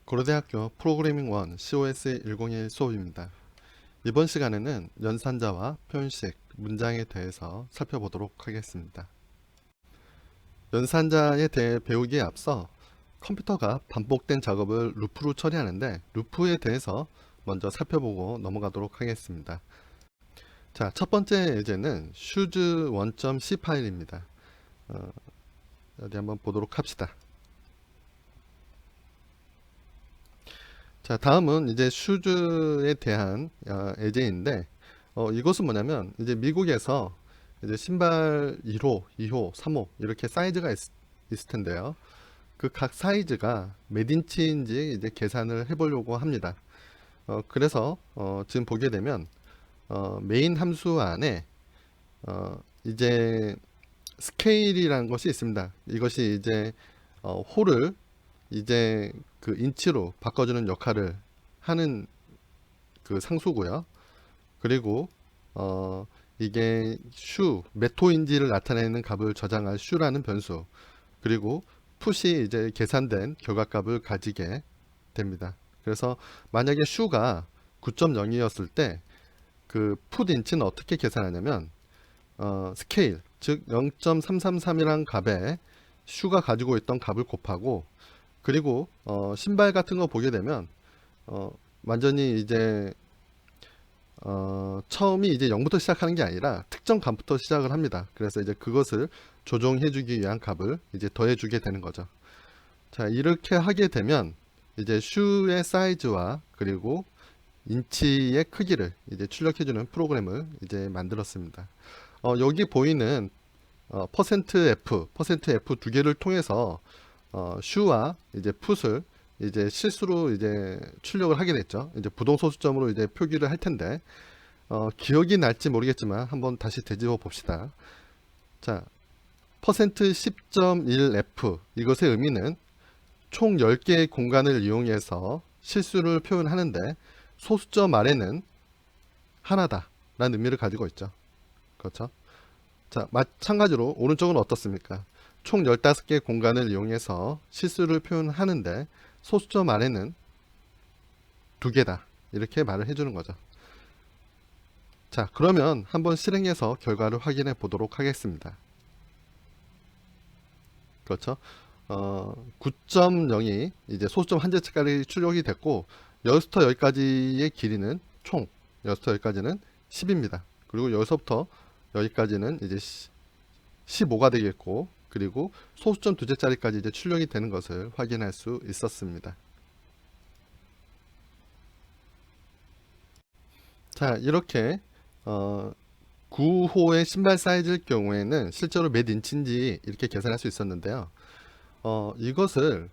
고려대학교 프로그래밍 1 COS 101 수업입니다. 이번 시간에는 연산자와 표현식, 문장에 대해서 살펴보도록 하겠습니다. 연산자에 대해 배우기에 앞서 컴퓨터가 반복된 작업을 루프로 처리하는데 루프에 대해서 먼저 살펴보고 넘어가도록 하겠습니다. 자, 첫 번째 예제는 shoes 1.c 파일입니다. 어디 한번 보도록 합시다. 자, 다음은 이제 슈즈에 대한 예제인데 이것은 뭐냐면 이제 미국에서 이제 신발 1호, 2호, 3호 이렇게 사이즈가 있을 텐데요. 그 각 사이즈가 몇 인치인지 이제 계산을 해보려고 합니다. 그래서 지금 보게 되면 메인 함수 안에 이제 스케일이라는 것이 있습니다. 이것이 이제 홀을 이제 그 인치로 바꿔주는 역할을 하는 그 상수고요. 그리고 이게 몇 호인지를 나타내는 값을 저장할 슈라는 변수, 그리고 풋이 이제 계산된 결과값을 가지게 됩니다. 그래서 만약에 슈가 9.0이었을 때 그 풋 인치는 어떻게 계산하냐면 스케일, 즉 0.333이란 값에 슈가 가지고 있던 값을 곱하고, 그리고 신발 같은 거 보게 되면 완전히 이제 처음이 이제 0부터 시작하는 게 아니라 특정 값부터 시작을 합니다. 그래서 이제 그것을 조정해 주기 위한 값을 이제 더해 주게 되는 거죠. 자, 이렇게 하게 되면 이제 슈의 사이즈와 그리고 인치의 크기를 이제 출력해 주는 프로그램을 이제 만들었습니다. 여기 보이는 %f, %f 두 개를 통해서 슈와 이제 풋을 이제 실수로 이제 출력을 하게 됐죠. 이제 부동소수점으로 이제 표기를 할 텐데 기억이 날지 모르겠지만 한번 다시 되짚어 봅시다. 자, %10.1f 이것의 의미는 총 10개의 공간을 이용해서 실수를 표현하는데 소수점 아래는 하나다 라는 의미를 가지고 있죠. 그렇죠? 자, 마찬가지로 오른쪽은 어떻습니까? 총 15개의 공간을 이용해서 실수를 표현하는데 소수점 아래는 2개다 이렇게 말을 해주는 거죠. 자, 그러면 한번 실행해서 결과를 확인해 보도록 하겠습니다. 그렇죠? 9.0이 이제 소수점 한 개짜리 출력이 됐고 여기서부터 여기까지의 길이는 총 여기서부터 여기까지는 10입니다. 그리고 여기서부터 여기까지는 이제 15가 되겠고, 그리고 소수점 두 개짜리까지 이제 출력이 되는 것을 확인할 수 있었습니다. 자, 이렇게 9호의 신발 사이즈일 경우에는 실제로 몇 인치인지 이렇게 계산할 수 있었는데요. 이것을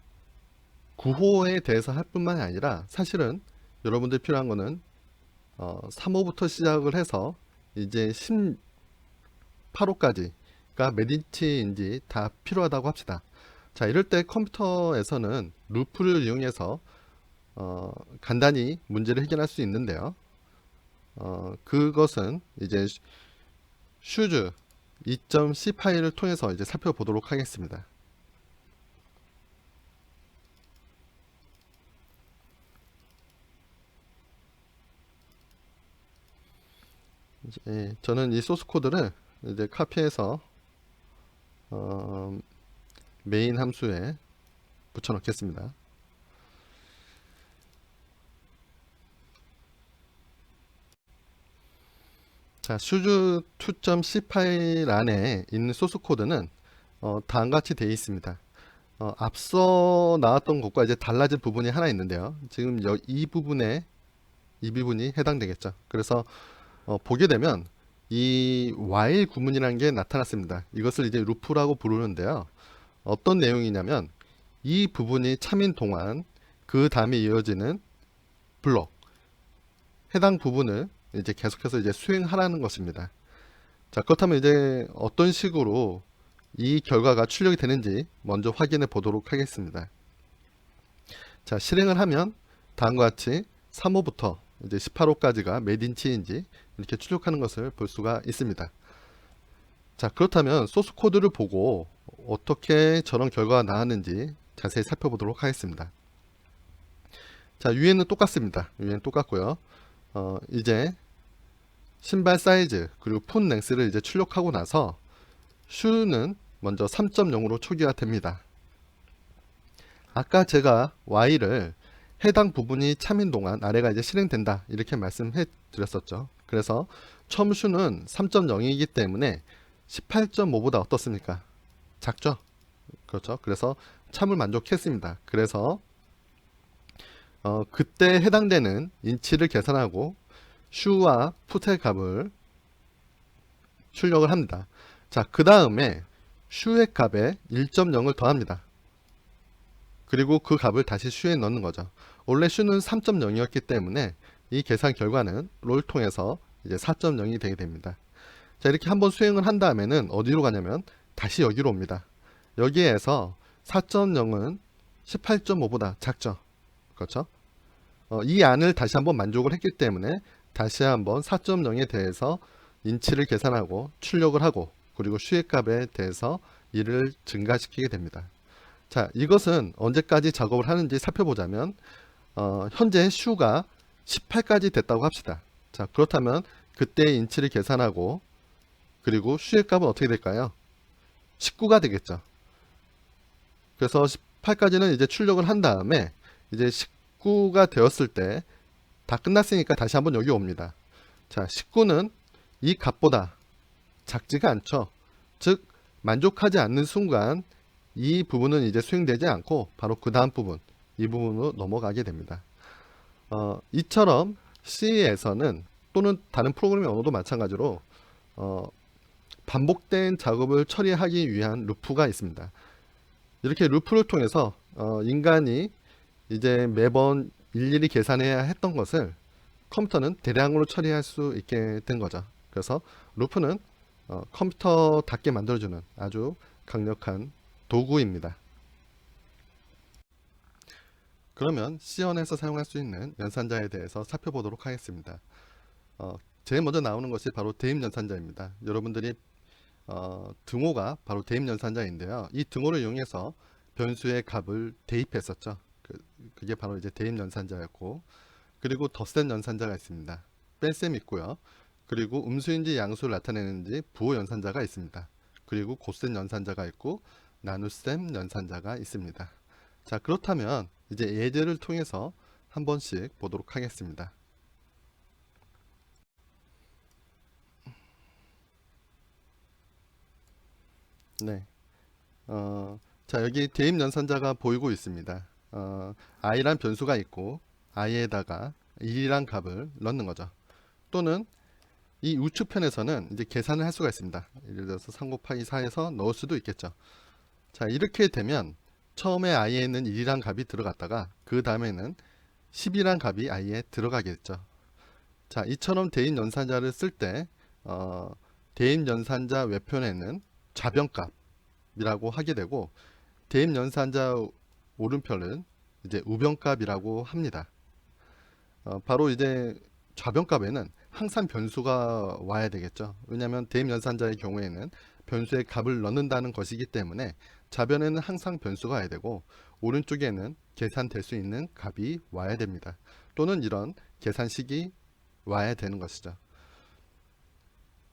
9호에 대해서 할 뿐만이 아니라 사실은 여러분들 필요한 거는 3호부터 시작을 해서 이제 18호까지가 몇 인치인지 다 필요하다고 합시다. 자, 이럴 때 컴퓨터에서는 루프를 이용해서 간단히 문제를 해결할 수 있는데요. 그것은 이제 shoes 2.c 파일을 통해서 이제 살펴보도록 하겠습니다. 이제 저는 이 소스 코드를 이제 카피해서 메인 함수에 붙여 넣겠습니다. 자, shoes 2.c 파일 안에 있는 소스 코드는 다음과 같이 되어 있습니다. 앞서 나왔던 것과 이제 달라진 부분이 하나 있는데요. 지금 이 부분이 해당되겠죠. 그래서 보게 되면 이 while 구문이라는 게 나타났습니다. 이것을 이제 루프라고 부르는데요. 어떤 내용이냐면 이 부분이 참인 동안 그 다음에 이어지는 블록, 해당 부분을 이제 계속해서 이제 수행하라는 것입니다. 자, 그렇다면 이제 어떤 식으로 이 결과가 출력이 되는지 먼저 확인해 보도록 하겠습니다. 자, 실행을 하면 다음과 같이 3호부터 이제 18호까지가 몇 인치인지 이렇게 출력하는 것을 볼 수가 있습니다. 자, 그렇다면 소스 코드를 보고 어떻게 저런 결과가 나왔는지 자세히 살펴보도록 하겠습니다. 자, 위에는 똑같습니다. 위에는 똑같고요. 이제 신발 사이즈 그리고 풋 랭스를 이제 출력하고 나서 슈는 먼저 3.0으로 초기화 됩니다. 아까 제가 Y를 해당 부분이 참인 동안 아래가 이제 실행된다 이렇게 말씀해 드렸었죠. 그래서 처음 슈는 3.0이기 때문에 18.5보다 어떻습니까? 작죠? 그렇죠. 그래서 참을 만족했습니다. 그래서 그때 해당되는 인치를 계산하고 슈와 풋의 값을 출력을 합니다. 자, 그 다음에 슈의 값에 1.0을 더합니다. 그리고 그 값을 다시 슈에 넣는 거죠. 원래 슈는 3.0이었기 때문에 이 계산 결과는 를 통해서 이제 4.0이 되게 됩니다. 자, 이렇게 한번 수행을 한 다음에는 어디로 가냐면 다시 여기로 옵니다. 여기에서 4.0은 18.5보다 작죠. 그렇죠? 이 안을 다시 한번 만족을 했기 때문에 다시 한번 4.0에 대해서 인치를 계산하고 출력을 하고 그리고 슈의 값에 대해서 이를 증가시키게 됩니다. 자, 이것은 언제까지 작업을 하는지 살펴보자면 현재 슈가 18까지 됐다고 합시다. 자, 그렇다면 그때의 인치를 계산하고 그리고 슈의 값은 어떻게 될까요? 19가 되겠죠. 그래서 18까지는 이제 출력을 한 다음에 이제 19가 되었을 때 다 끝났으니까 다시 한번 여기 옵니다. 자, 19는 이 값보다 작지가 않죠. 즉 만족하지 않는 순간 이 부분은 이제 수행되지 않고 바로 그 다음 부분, 이 부분으로 넘어가게 됩니다. 이처럼 C에서는 또는 다른 프로그래밍 언어도 마찬가지로 반복된 작업을 처리하기 위한 루프가 있습니다. 이렇게 루프를 통해서 인간이 이제 매번 일일이 계산해야 했던 것을 컴퓨터는 대량으로 처리할 수 있게 된 거죠. 그래서 루프는 컴퓨터답게 만들어주는 아주 강력한 도구입니다. 그러면 C1에서 사용할 수 있는 연산자에 대해서 살펴보도록 하겠습니다. 제일 먼저 나오는 것이 바로 대입 연산자입니다. 여러분들이 등호가 바로 대입 연산자인데요. 이 등호를 이용해서 변수의 값을 대입했었죠. 그게 바로 이제 대입 연산자였고, 그리고 덧셈 연산자가 있습니다. 뺄셈 있고요. 그리고 음수인지 양수를 나타내는지 부호 연산자가 있습니다. 그리고 곱셈 연산자가 있고 나눗셈 연산자가 있습니다. 자, 그렇다면 이제 예제를 통해서 한 번씩 보도록 하겠습니다. 네. 자, 여기 대입 연산자가 보이고 있습니다. i란 변수가 있고 i에다가 1이란 값을 넣는 거죠. 또는 이 우측편에서는 이제 계산을 할 수가 있습니다. 예를 들어서 3 곱하기 4에서 넣을 수도 있겠죠. 자, 이렇게 되면 처음에 i에는 1이란 값이 들어갔다가 그 다음에는 10이란 값이 i에 들어가겠죠. 자, 이처럼 대입 연산자를 쓸 때 대입 연산자 외편에는 좌변값이라고 하게 되고 대입 연산자 오른편은 이제 우변값이라고 합니다. 바로 이제 좌변값에는 항상 변수가 와야 되겠죠. 왜냐하면 대입 연산자의 경우에는 변수의 값을 넣는다는 것이기 때문에 좌변에는 항상 변수가 와야 되고 오른쪽에는 계산될 수 있는 값이 와야 됩니다. 또는 이런 계산식이 와야 되는 것이죠.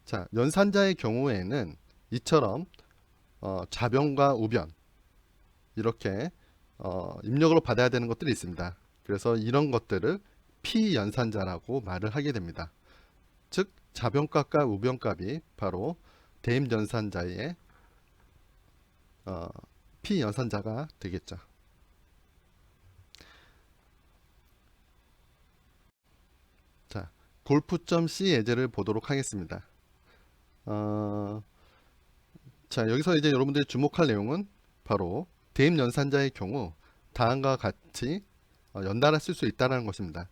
자, 연산자의 경우에는 이처럼 좌변과 우변 이렇게 입력으로 받아야 되는 것들이 있습니다. 그래서 이런 것들을 P연산자라고 말을 하게 됩니다. 즉 좌변값과 우변값이 바로 대입연산자의 P연산자가 되겠죠. 자, 골프.c 예제를 보도록 하겠습니다. 자, 여기서 이제 여러분들이 주목할 내용은 바로 대입연산자의 경우 다음과 같이 연달아 쓸 수 있다는 것입니다.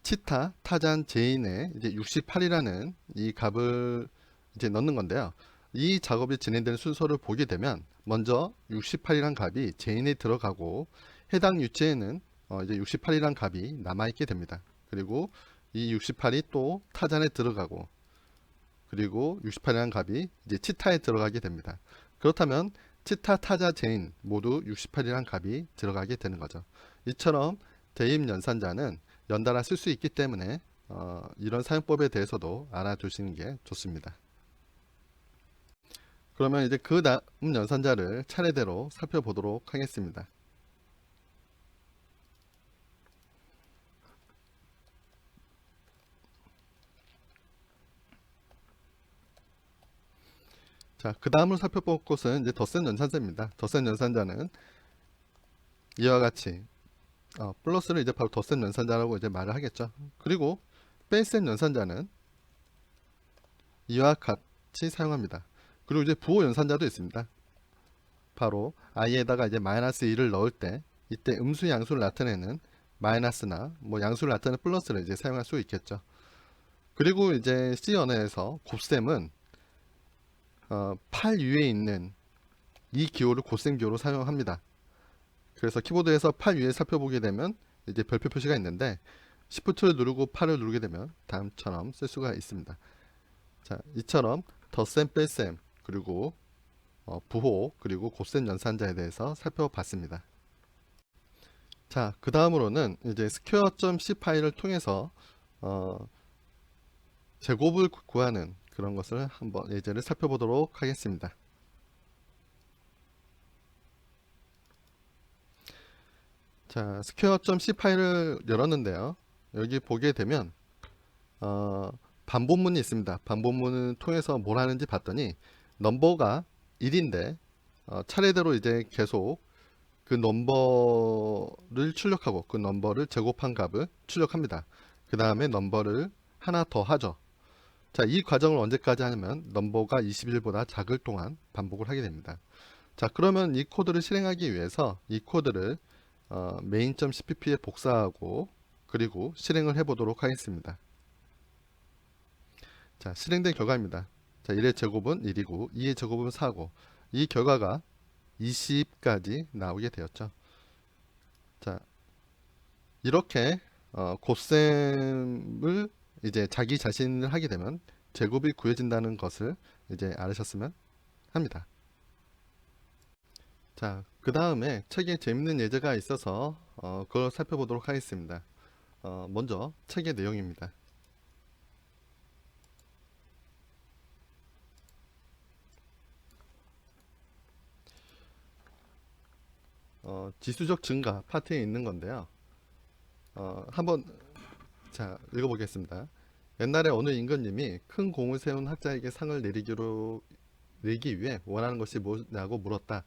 치타 타잔 제인의 이제 68이라는 이 값을 이제 넣는 건데요. 이 작업이 진행되는 순서를 보게 되면 먼저 68이란 값이 제인에 들어가고 해당 유체에는 이제 68이란 값이 남아 있게 됩니다. 그리고 이 68이 또 타잔에 들어가고 그리고 68이라는 값이 이제 치타에 들어가게 됩니다. 그렇다면 치타, 타자, 제인 모두 68이라는 값이 들어가게 되는 거죠. 이처럼 대입 연산자는 연달아 쓸 수 있기 때문에 이런 사용법에 대해서도 알아두시는 게 좋습니다. 그러면 이제 그 다음 연산자를 차례대로 살펴보도록 하겠습니다. 자, 그 다음으로 살펴볼 것은 이제 덧셈 연산자입니다. 덧셈 연산자는 이와 같이 플러스를 이제 바로 덧셈 연산자라고 이제 말을 하겠죠. 그리고 뺄셈 연산자는 이와 같이 사용합니다. 그리고 이제 부호 연산자도 있습니다. 바로 i에다가 이제 마이너스 1을 넣을 때 이때 음수 양수를 나타내는 마이너스나 뭐 양수를 나타내는 플러스를 이제 사용할 수 있겠죠. 그리고 이제 C 언어에서 곱셈은 8 위에 있는 이 기호를 곱셈 기호로 사용합니다. 그래서 키보드에서 8 위에 살펴보게 되면 이제 별표 표시가 있는데 Shift를 누르고 8을 누르게 되면 다음처럼 쓸 수가 있습니다. 자, 이처럼 덧셈, 뺄셈, 그리고 부호, 그리고 곱셈 연산자에 대해서 살펴봤습니다. 자, 그 다음으로는 이제 square.c 파일을 통해서 제곱을 구하는 그런 것을 한번 예제를 살펴보도록 하겠습니다. 자, square.c 파일을 열었는데요. 여기 보게 되면 반복문이 있습니다. 반복문을 통해서 뭘 하는지 봤더니 넘버가 1인데 차례대로 이제 계속 그 넘버를 출력하고 그 넘버를 제곱한 값을 출력합니다. 그 다음에 넘버를 하나 더 하죠. 자, 이 과정을 언제까지 하냐면 넘버가 21보다 작을 동안 반복을 하게 됩니다. 자, 그러면 이 코드를 실행하기 위해서 이 코드를 main.cpp에 복사하고 그리고 실행을 해 보도록 하겠습니다. 자, 실행된 결과입니다. 자, 1의 제곱은 1이고 2의 제곱은 4고 이 결과가 20까지 나오게 되었죠. 자, 이렇게 곱셈을 이제 자기 자신을 하게 되면 제곱이 구해진다는 것을 이제 알으셨으면 합니다. 자, 그 다음에 책에 재밌는 예제가 있어서 그걸 살펴보도록 하겠습니다. 먼저 책의 내용입니다. 지수적 증가 파트에 있는 건데요. 한번 자 읽어보겠습니다. 옛날에 어느 임금님이 큰 공을 세운 학자에게 상을 내기 위해 원하는 것이 뭐냐고 물었다.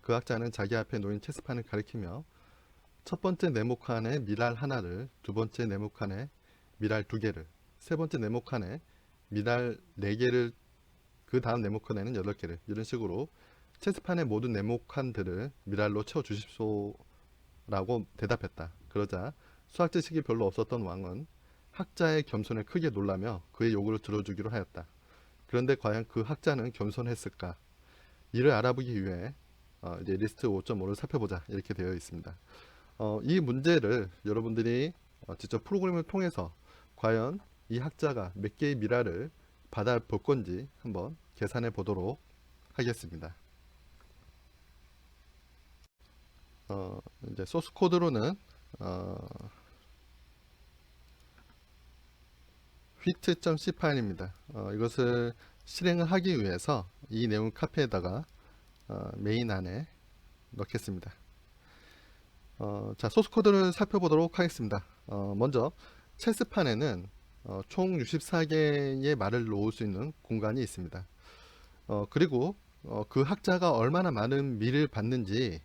그 학자는 자기 앞에 놓인 체스판을 가리키며 첫 번째 네모칸에 미랄 하나를, 두 번째 네모칸에 미랄 두 개를, 세 번째 네모칸에 미랄 네 개를, 그 다음 네모칸에는 8개를, 이런 식으로 체스판의 모든 네모칸들을 미랄로 채워 주십시오 라고 대답했다. 그러자 수학 지식이 별로 없었던 왕은 학자의 겸손에 크게 놀라며 그의 요구를 들어주기로 하였다. 그런데 과연 그 학자는 겸손했을까? 이를 알아보기 위해 이제 리스트 5.5를 살펴보자 이렇게 되어 있습니다. 이 문제를 여러분들이 직접 프로그램을 통해서 과연 이 학자가 몇 개의 미랄을 받아 볼 건지 한번 계산해 보도록 하겠습니다. 이제 소스 코드로는 fit.c 파일입니다. 이것을 실행을 하기 위해서 이 내용 카피에다가 메인 안에 넣겠습니다. 자, 소스 코드를 살펴보도록 하겠습니다. 먼저 체스판에는 총 64개의 말을 놓을 수 있는 공간이 있습니다. 그리고 그 학자가 얼마나 많은 미를 받는지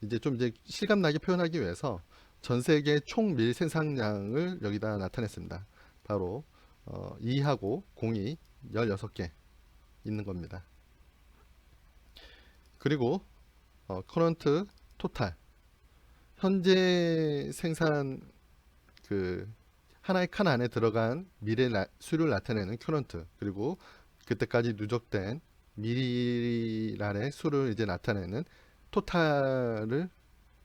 이제 좀 이제 실감나게 표현하기 위해서 전 세계 총 밀 생산량을 여기다 나타냈습니다. 바로 2하고 0이 16개 있는 겁니다. 그리고 커런트 토탈 현재 생산 그 하나의 칸 안에 들어간 밀의 수를 나타내는 커런트, 그리고 그때까지 누적된 미랄의 수를 이제 나타내는 토탈을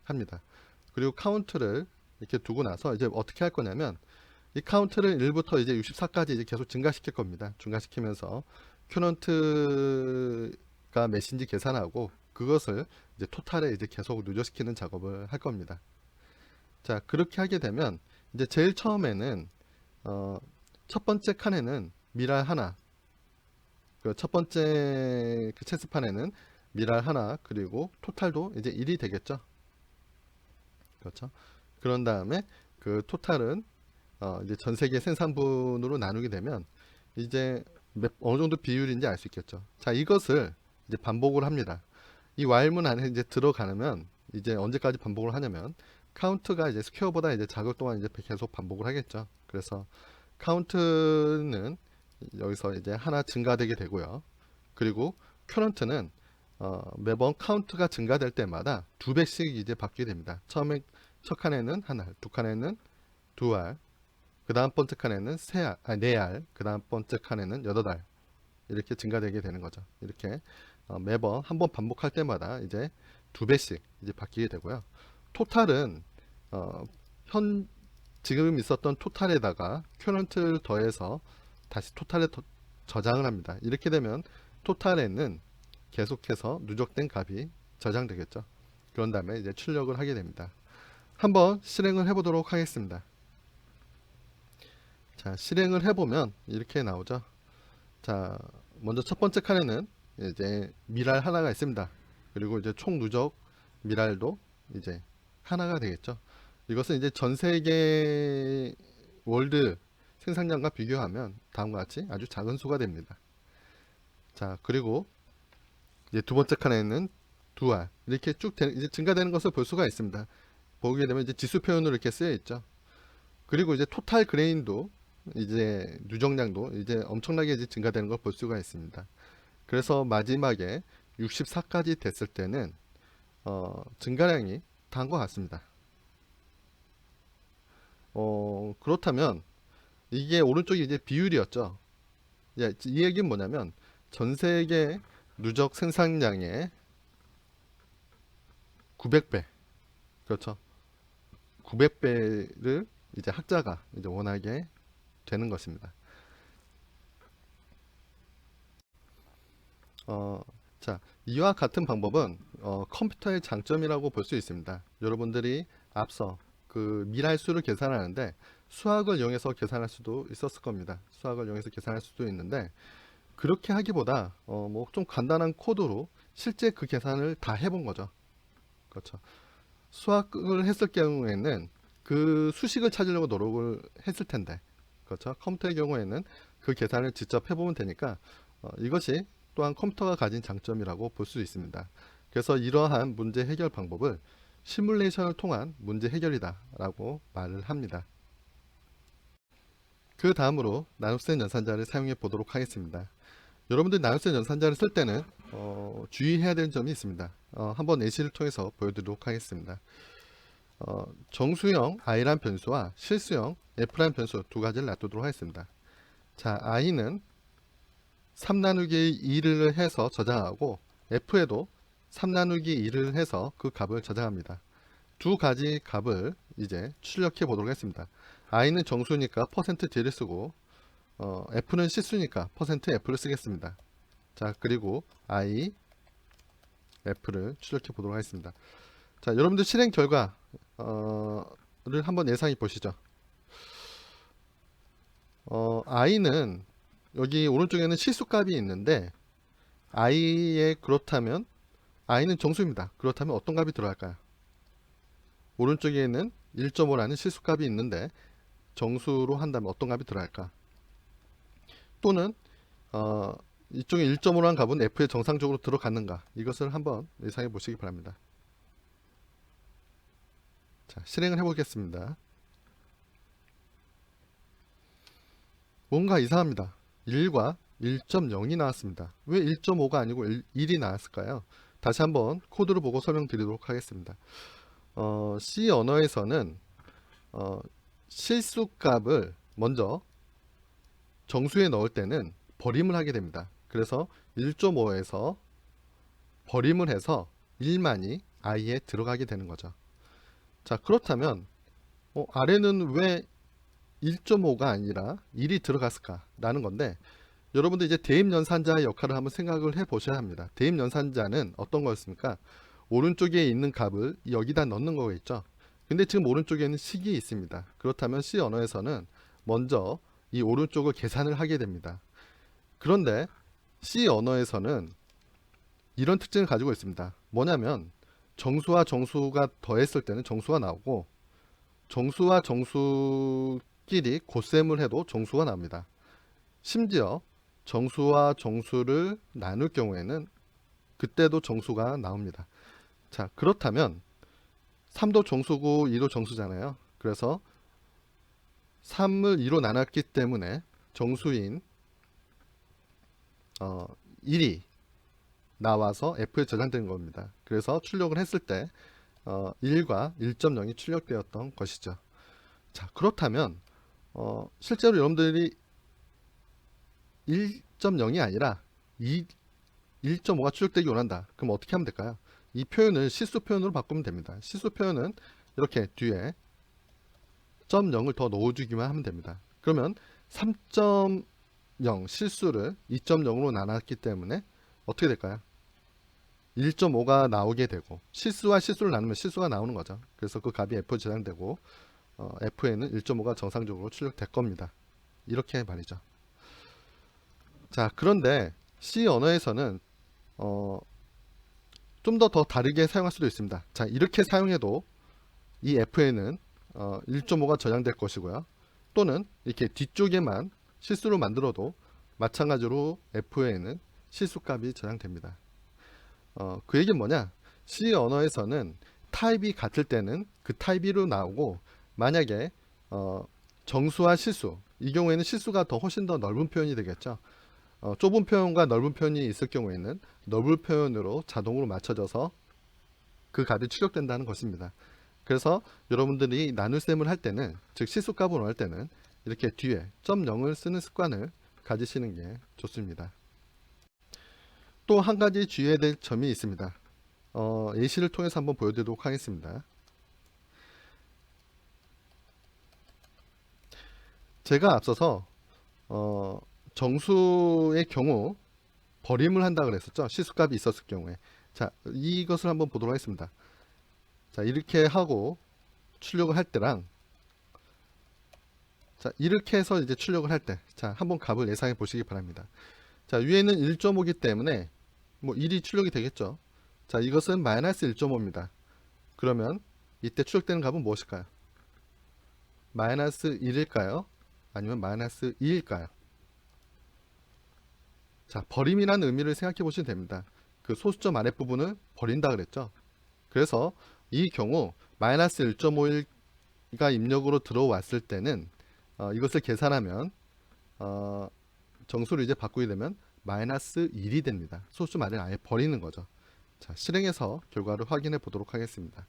합니다. 그리고 카운트를 이렇게 두고 나서 이제 어떻게 할 거냐면 이 카운트를 1부터 이제 64까지 이제 계속 증가시킬 겁니다. 증가시키면서 큐런트 가 몇인지 계산하고 그것을 이제 토탈에 이제 계속 누적시키는 작업을 할 겁니다. 자, 그렇게 하게 되면 이제 제일 처음에는 첫 번째 칸에는 미랄 하나, 그 첫 번째 그 체스판에는 미랄 하나, 그리고 토탈도 이제 1이 되겠죠. 그렇죠. 그런 다음에 그 토탈은 이제 전 세계 생산분으로 나누게 되면 이제 어느 정도 비율인지 알 수 있겠죠. 자, 이것을 이제 반복을 합니다. 이 while문 안에 이제 들어가면 이제 언제까지 반복을 하냐면 카운트가 이제 스퀘어보다 이제 작을 동안 이제 계속 반복을 하겠죠. 그래서 카운트는 여기서 이제 하나 증가되게 되고요. 그리고 current는 매번 카운트가 증가될 때마다 2배씩 이제 바뀌게 됩니다. 처음에 첫 칸에는 한 알, 두 칸에는 두 알, 그 다음 번째 칸에는 네 알, 그 다음 번째 칸에는 8알 이렇게 증가되게 되는 거죠. 이렇게 매번 한 번 반복할 때마다 이제 2배씩 이제 바뀌게 되고요. 토탈은 현 지금 있었던 토탈에다가 current를 더해서 다시 토탈에 저장을 합니다. 이렇게 되면 토탈에는 계속해서 누적된 값이 저장되겠죠. 그런 다음에 이제 출력을 하게 됩니다. 한번 실행을 해보도록 하겠습니다. 자, 실행을 해보면 이렇게 나오죠. 자, 먼저 첫 번째 칸에는 이제 미랄 하나가 있습니다. 그리고 이제 총 누적 미랄도 이제 하나가 되겠죠. 이것은 이제 전 세계 월드 생산량과 비교하면 다음과 같이 아주 작은 수가 됩니다. 자, 그리고 이제 두 번째 칸에는 두 알 이렇게 쭉 이제 증가되는 것을 볼 수가 있습니다. 보게 되면 이제 지수 표현으로 이렇게 쓰여 있죠. 그리고 이제 토탈 그레인도 이제 누적량도 이제 엄청나게 이제 증가되는 걸 볼 수가 있습니다. 그래서 마지막에 64까지 됐을 때는 증가량이 다한 것 같습니다. 그렇다면 이게 오른쪽이 이제 비율이었죠. 이 얘기는 뭐냐면 전 세계 누적 생산량의 900배, 그렇죠. 900배를 이제 학자가 이제 원하게 되는 것입니다. 자, 이와 같은 방법은 컴퓨터의 장점이라고 볼 수 있습니다. 여러분들이 앞서 그 미랄수를 계산하는데 수학을 이용해서 계산할 수도 있었을 겁니다. 수학을 이용해서 계산할 수도 있는데 그렇게 하기보다 뭐 좀 간단한 코드로 실제 그 계산을 다 해본 거죠. 그렇죠. 수학을 했을 경우에는 그 수식을 찾으려고 노력을 했을 텐데, 그렇죠. 컴퓨터의 경우에는 그 계산을 직접 해보면 되니까 이것이 또한 컴퓨터가 가진 장점이라고 볼 수 있습니다. 그래서 이러한 문제 해결 방법을 시뮬레이션을 통한 문제 해결이다 라고 말을 합니다. 그 다음으로 나눗셈 연산자를 사용해 보도록 하겠습니다. 여러분들 나눗셈 연산자를 쓸 때는 주의해야 되는 점이 있습니다. 한번 예시를 통해서 보여드리도록 하겠습니다. 정수형 i란 변수와 실수형 f란 변수 두 가지를 놔두도록 하겠습니다. 자, i는 3 나누기 2를 해서 저장하고 f에도 3 나누기 2를 해서 그 값을 저장합니다. 두 가지 값을 이제 출력해 보도록 하겠습니다. i는 정수니까 %d를 쓰고 f는 실수니까 %f를 쓰겠습니다. 자, 그리고 i f를 출력해 보도록 하겠습니다. 자, 여러분들 실행 결과를 한번 예상해 보시죠. i는 여기 오른쪽에는 실수값이 있는데 i에 그렇다면 i는 정수입니다. 그렇다면 어떤 값이 들어갈까요? 오른쪽에는 1.5라는 실수값이 있는데 정수로 한다면 어떤 값이 들어갈까? 또는 이쪽에 1.5라는 값은 f에 정상적으로 들어갔는가? 이것을 한번 예상해 보시기 바랍니다. 자, 실행을 해보겠습니다. 뭔가 이상합니다. 1과 1.0이 나왔습니다. 왜 1.5가 아니고 1이 나왔을까요? 다시 한번 코드를 보고 설명드리도록 하겠습니다. C 언어에서는 실수값을 먼저 정수에 넣을 때는 버림을 하게 됩니다. 그래서 1.5에서 버림을 해서 1만이 i에 들어가게 되는 거죠. 자, 그렇다면 아래는 왜 1.5가 아니라 1이 들어갔을까 라는 건데 여러분들 이제 대입연산자의 역할을 한번 생각을 해 보셔야 합니다. 대입연산자는 어떤 거였습니까? 오른쪽에 있는 값을 여기다 넣는 거겠죠. 근데 지금 오른쪽에는 식이 있습니다. 그렇다면 C 언어에서는 먼저 이 오른쪽을 계산을 하게 됩니다. 그런데 C 언어에서는 이런 특징을 가지고 있습니다. 뭐냐면 정수와 정수가 더했을 때는 정수가 나오고, 정수와 정수끼리 곱셈을 해도 정수가 나옵니다. 심지어 정수와 정수를 나눌 경우에는 그때도 정수가 나옵니다. 자, 그렇다면 3도 정수고 2도 정수잖아요. 그래서 3을 2로 나눴기 때문에 정수인 1이 나와서 F에 저장된 겁니다. 그래서 출력을 했을 때 1과 1.0이 출력되었던 것이죠. 자, 그렇다면 실제로 여러분들이 1.0이 아니라 1.5가 출력되기 원한다. 그럼 어떻게 하면 될까요? 이 표현을 실수 표현으로 바꾸면 됩니다. 실수 표현은 이렇게 뒤에 0을 더 넣어주기만 하면 됩니다. 그러면 3.0 실수를 2.0으로 나눴기 때문에 어떻게 될까요? 1.5가 나오게 되고, 실수와 실수를 나누면 실수가 나오는 거죠. 그래서 그 값이 F에 저장되고 F에는 1.5가 정상적으로 출력될 겁니다. 이렇게 말이죠. 자, 그런데 C 언어에서는 좀 더 다르게 사용할 수도 있습니다. 자, 이렇게 사용해도 이 F에는 1.5가 저장될 것이고요. 또는 이렇게 뒤쪽에만 실수로 만들어도 마찬가지로 F에는 실수값이 저장됩니다. 그 얘기는 뭐냐? C 언어에서는 타입이 같을 때는 그 타입으로 나오고, 만약에 정수와 실수, 이 경우에는 실수가 훨씬 더 넓은 표현이 되겠죠. 좁은 표현과 넓은 표현이 있을 경우에는 넓은 표현으로 자동으로 맞춰져서 그 값이 출력된다는 것입니다. 그래서 여러분들이 나눗셈을 할 때는, 즉 실수값을 원할 때는 이렇게 뒤에 0을 쓰는 습관을 가지시는 게 좋습니다. 또 한 가지 주의해야 될 점이 있습니다. 예시를 통해서 한번 보여드리도록 하겠습니다. 제가 앞서서 정수의 경우 버림을 한다 그랬었죠. 실수값이 있었을 경우에. 자, 이것을 한번 보도록 하겠습니다. 자, 이렇게 하고 출력을 할 때랑, 자, 이렇게 해서 이제 출력을 할 때, 자, 한번 값을 예상해 보시기 바랍니다. 자, 위에는 1.5이기 때문에 뭐 1이 출력이 되겠죠. 자, 이것은 마이너스 1.5입니다. 그러면 이때 출력되는 값은 무엇일까요? 마이너스 1일까요? 아니면 마이너스 2일까요? 자, 버림이라는 의미를 생각해 보시면 됩니다. 그 소수점 아랫부분을 버린다 그랬죠. 그래서 이 경우 마이너스 1.5가 입력으로 들어왔을 때는 이것을 계산하면 정수를 이제 바꾸게 되면 마이너스 1이 됩니다. 소수점 아래를 아예 버리는 거죠. 자, 실행해서 결과를 확인해 보도록 하겠습니다.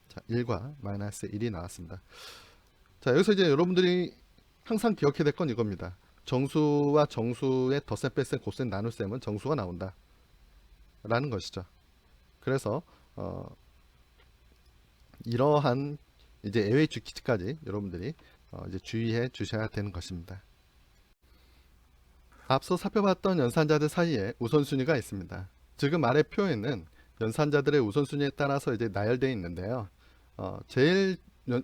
자, 1과 마이너스 1이 나왔습니다. 자, 여기서 이제 여러분들이 항상 기억해야 될 건 이겁니다. 정수와 정수의 덧셈, 뺄셈, 곱셈, 나눗셈은 정수가 나온다 라는 것이죠. 그래서 이러한 이제 예외 주기까지 여러분들이 이제 주의해 주셔야 되는 것입니다. 앞서 살펴봤던 연산자들 사이에 우선순위가 있습니다. 지금 아래 표에는 연산자들의 우선순위에 따라서 이제 나열되어 있는데요. 제일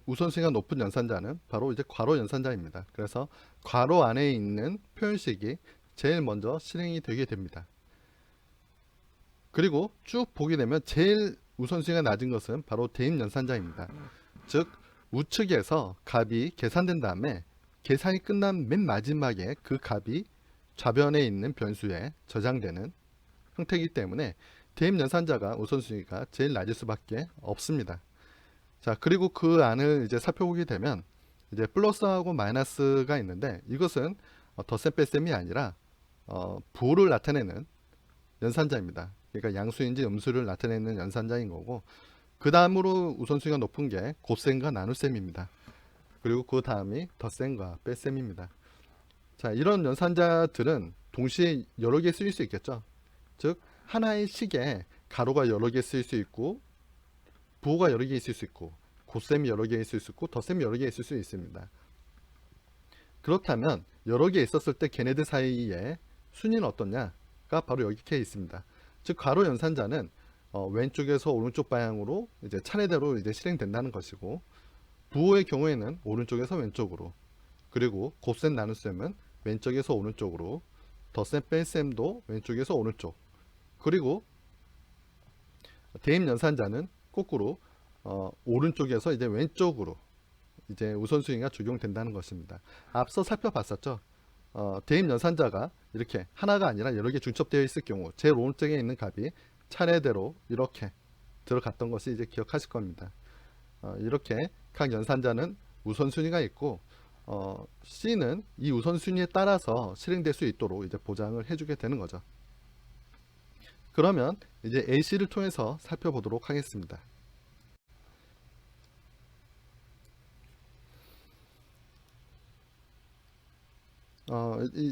우선순위가 높은 연산자는 바로 이제 괄호 연산자입니다. 그래서 괄호 안에 있는 표현식이 제일 먼저 실행이 되게 됩니다. 그리고 쭉 보게 되면 제일 우선순위가 낮은 것은 바로 대입 연산자입니다. 즉 우측에서 값이 계산된 다음에 계산이 끝난 맨 마지막에 그 값이 좌변에 있는 변수에 저장되는 형태이기 때문에 대입 연산자가 우선순위가 제일 낮을 수밖에 없습니다. 자, 그리고 그 안을 이제 살펴보게 되면 이제 플러스하고 마이너스가 있는데, 이것은 덧셈 뺄셈이 아니라 부호를 나타내는 연산자입니다. 그러니까 양수인지 음수를 나타내는 연산자인 거고, 그 다음으로 우선순위가 높은 게 곱셈과 나눗셈입니다. 그리고 그 다음이 덧셈과 뺄셈입니다. 자, 이런 연산자들은 동시에 여러 개 쓰일 수 있겠죠. 즉 하나의 식에 가로가 여러 개 쓰일 수 있고, 부호가 여러 개 있을 수 있고, 곱셈이 여러 개 있을 수 있고, 덧셈이 여러 개 있을 수 있습니다. 그렇다면 여러 개 있었을 때 걔네들 사이에 순위는 어떻냐가 바로 여기에 있습니다. 즉 괄호 연산자는 왼쪽에서 오른쪽 방향으로 이제 차례대로 이제 실행된다는 것이고, 부호의 경우에는 오른쪽에서 왼쪽으로, 그리고 곱셈 나눗셈은 왼쪽에서 오른쪽으로, 덧셈 뺄셈도 왼쪽에서 오른쪽, 그리고 대입 연산자는 거꾸로 오른쪽에서 이제 왼쪽으로 이제 우선순위가 적용된다는 것입니다. 앞서 살펴봤었죠. 대입 연산자가 이렇게 하나가 아니라 여러 개 중첩되어 있을 경우 제일 오른쪽에 있는 값이 차례대로 이렇게 들어갔던 것이 이제 기억하실 겁니다. 이렇게 각 연산자는 우선순위가 있고, C는 이 우선순위에 따라서 실행될 수 있도록 이제 보장을 해주게 되는 거죠. 그러면 이제 AC를 통해서 살펴보도록 하겠습니다.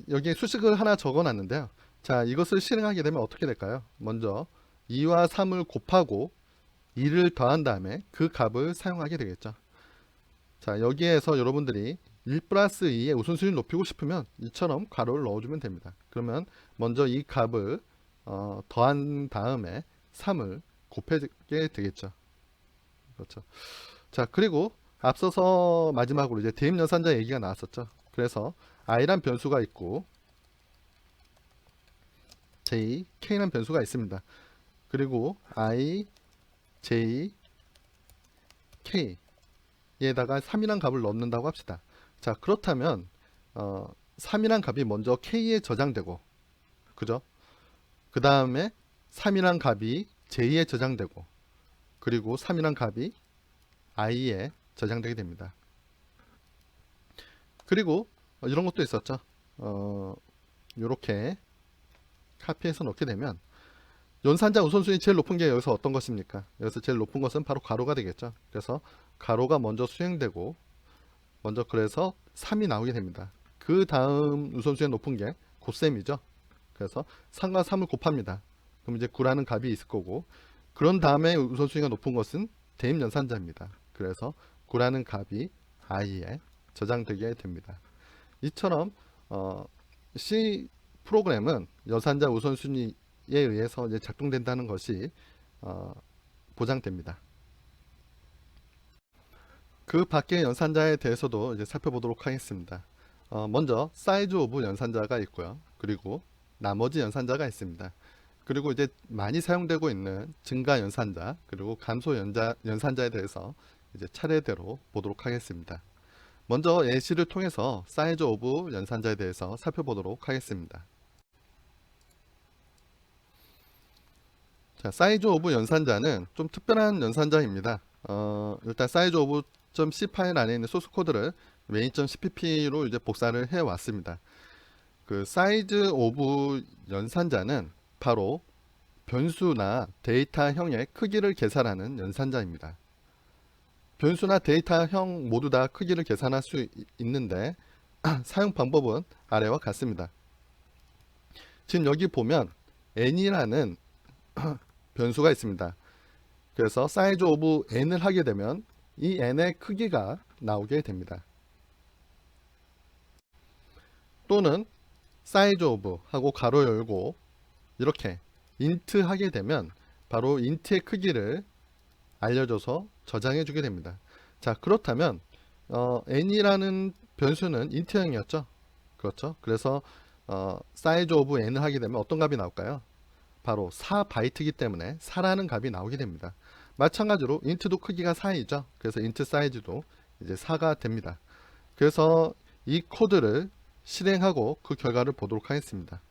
여기에 수식을 하나 적어 놨는데요. 자, 이것을 실행하게 되면 어떻게 될까요? 먼저 2와 3을 곱하고 2를 더한 다음에 그 값을 사용하게 되겠죠. 자, 여기에서 여러분들이 1 플러스 2의 우선순위를 높이고 싶으면 이처럼 괄호를 넣어주면 됩니다. 그러면 먼저 이 값을 더한 다음에 3을 곱하게 되겠죠. 그렇죠. 자, 그리고 앞서서 마지막으로 이제 대입 연산자 얘기가 나왔었죠. 그래서 i란 변수가 있고 j, k란 변수가 있습니다. 그리고 i, j, k 에다가 3이란 값을 넣는다고 합시다. 자, 그렇다면 3이란 값이 먼저 k에 저장되고, 그죠? 그 다음에 3이란 값이 j에 저장되고, 그리고 3이란 값이 i에 저장되게 됩니다. 그리고 이런 것도 있었죠. 이렇게 카피해서 넣게 되면 연산자 우선순위 제일 높은 게 여기서 어떤 것입니까? 여기서 제일 높은 것은 바로 괄호가 되겠죠. 그래서 괄호가 먼저 수행되고, 먼저 그래서 3이 나오게 됩니다. 그 다음 우선순위 높은 게 곱셈이죠. 그래서 3과 3을 곱합니다. 그럼 이제 9라는 값이 있을 거고, 그런 다음에 우선순위가 높은 것은 대입 연산자입니다. 그래서 9라는 값이 i에 저장되게 됩니다. 이처럼 C 프로그램은 연산자 우선순위에 의해서 이제 작동된다는 것이 보장됩니다. 그 밖의 연산자에 대해서도 이제 살펴보도록 하겠습니다. 먼저 사이즈 오브 연산자가 있고요. 그리고 나머지 연산자가 있습니다. 그리고 이제 많이 사용되고 있는 증가 연산자, 그리고 감소 연산자에 대해서 이제 차례대로 보도록 하겠습니다. 먼저 예시를 통해서 사이즈 오브 연산자에 대해서 살펴보도록 하겠습니다. 자, 사이즈 오브 연산자는 좀 특별한 연산자입니다. 일단 사이즈 오브 .c 파일 안에 있는 소스 코드를 main.cpp로 이제 복사를 해 왔습니다. 그 사이즈 오브 연산자는 바로 변수나 데이터형의 크기를 계산하는 연산자입니다. 변수나 데이터형 모두 다 크기를 계산할 수 있는데 사용 방법은 아래와 같습니다. 지금 여기 보면 n이라는 변수가 있습니다. 그래서 size of n을 하게 되면 이 n의 크기가 나오게 됩니다. 또는 size of 하고 가로 열고 이렇게 int 하게 되면 바로 int의 크기를 알려줘서 저장해 주게 됩니다. 자, 그렇다면 n이라는 변수는 int형이었죠. 그렇죠. 그래서 size of n을 하게 되면 어떤 값이 나올까요? 바로 4바이트이기 때문에 4라는 값이 나오게 됩니다. 마찬가지로 int도 크기가 4이죠. 그래서 int 사이즈도 이제 4가 됩니다. 그래서 이 코드를 실행하고 그 결과를 보도록 하겠습니다.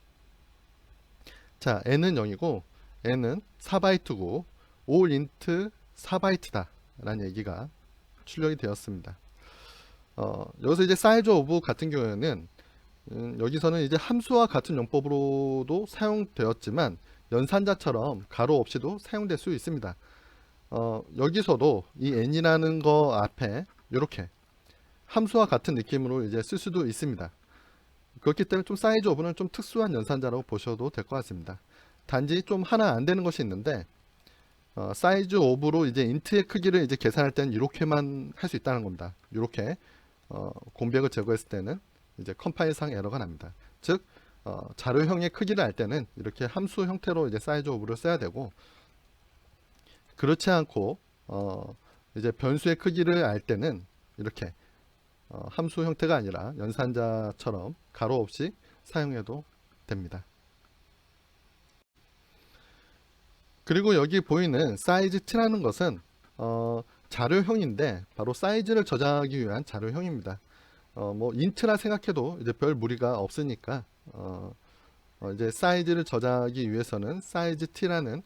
자, n은 0이고 n은 4바이트고 all int 4바이트다 라는 얘기가 출력이 되었습니다. 여기서 이제 size of 같은 경우에는 여기서는 이제 함수와 같은 용법으로도 사용되었지만 연산자처럼 가로 없이도 사용될 수 있습니다. 여기서도 이 n이라는 거 앞에 이렇게 함수와 같은 느낌으로 이제 쓸 수도 있습니다. 그렇기 때문에 좀 사이즈 오브는 좀 특수한 연산자라고 보셔도 될 것 같습니다. 단지 좀 하나 안 되는 것이 있는데 사이즈 오브로 이제 인트의 크기를 이제 계산할 때는 이렇게만 할 수 있다는 겁니다. 이렇게 공백을 제거했을 때는 이제 컴파일상 에러가 납니다. 즉 자료형의 크기를 알 때는 이렇게 함수 형태로 이제 사이즈 오브를 써야 되고, 그렇지 않고 이제 변수의 크기를 알 때는 이렇게 함수 형태가 아니라 연산자처럼 가로 없이 사용해도 됩니다. 그리고 여기 보이는 사이즈 t라는 것은 자료형인데 바로 사이즈를 저장하기 위한 자료형입니다. 뭐 인트라 생각해도 이제 별 무리가 없으니까 이제 사이즈를 저장하기 위해서는 사이즈 t라는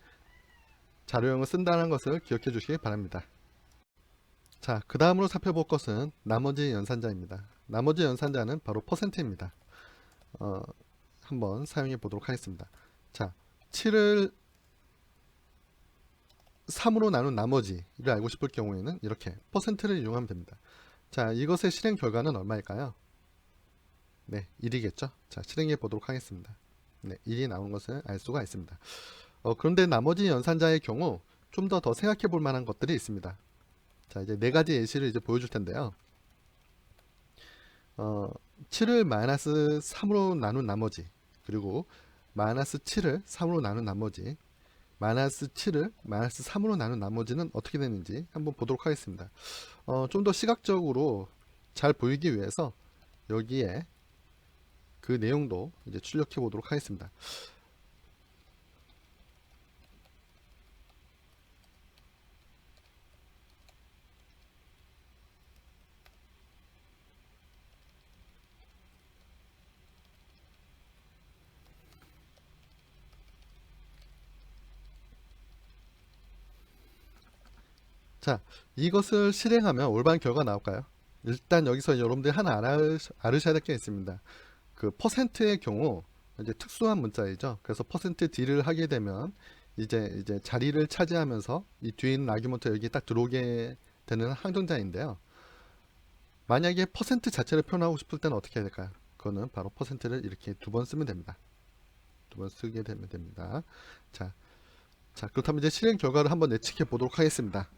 자료형을 쓴다는 것을 기억해 주시기 바랍니다. 자, 그 다음으로 살펴볼 것은 나머지 연산자입니다. 나머지 연산자는 바로 %입니다. 한번 사용해 보도록 하겠습니다. 자, 7을 3으로 나눈 나머지를 알고 싶을 경우에는 이렇게 %를 이용하면 됩니다. 자, 이것의 실행 결과는 얼마일까요? 네, 1이겠죠. 자, 실행해 보도록 하겠습니다. 네, 1이 나온 것을 알 수가 있습니다. 그런데 나머지 연산자의 경우 좀 더 생각해 볼 만한 것들이 있습니다. 자, 이제 네 가지 예시를 이제 보여줄 텐데요. 7을 마이너스 3으로 나눈 나머지, 그리고 마이너스 7을 3으로 나눈 나머지, 마이너스 7을 마이너스 3으로 나눈 나머지는 어떻게 되는지 한번 보도록 하겠습니다. 좀 더 시각적으로 잘 보이기 위해서 여기에 그 내용도 이제 출력해 보도록 하겠습니다. 자, 이것을 실행하면 올바른 결과가 나올까요? 일단 여기서 여러분들이 하나 알으셔야 될 게 있습니다. 그 %의 경우 이제 특수한 문자이죠. 그래서 %d를 하게 되면 이제 자리를 차지하면서 이 뒤에 있는 아규먼트 여기 딱 들어오게 되는 항정자인데요. 만약에 % 자체를 표현하고 싶을 때는 어떻게 해야 될까요? 그거는 바로 %를 이렇게 두 번 쓰면 됩니다. 두 번 쓰게 되면 됩니다. 자, 그렇다면 이제 실행 결과를 한번 예측해 보도록 하겠습니다.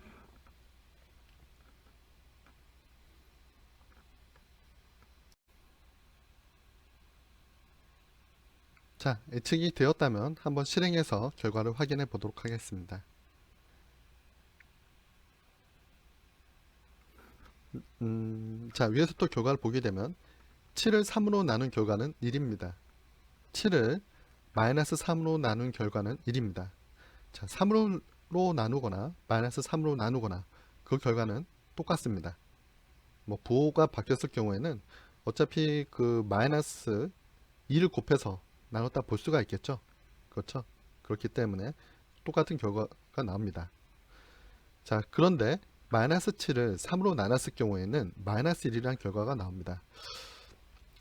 자, 예측이 되었다면 한번 실행해서 결과를 확인해 보도록 하겠습니다. 자, 위에서 또 결과를 보게 되면 7을 3으로 나눈 결과는 1입니다. 7을 마이너스 3으로 나눈 결과는 1입니다. 자, 3으로 나누거나 마이너스 3으로 나누거나 그 결과는 똑같습니다. 뭐 부호가 바뀌었을 경우에는 어차피 그 마이너스 2를 곱해서 나눴다 볼 수가 있겠죠. 그렇죠. 그렇기 때문에 똑같은 결과가 나옵니다. 자, 그런데 마이너스 7을 3으로 나눴을 경우에는 마이너스 1이라는 결과가 나옵니다.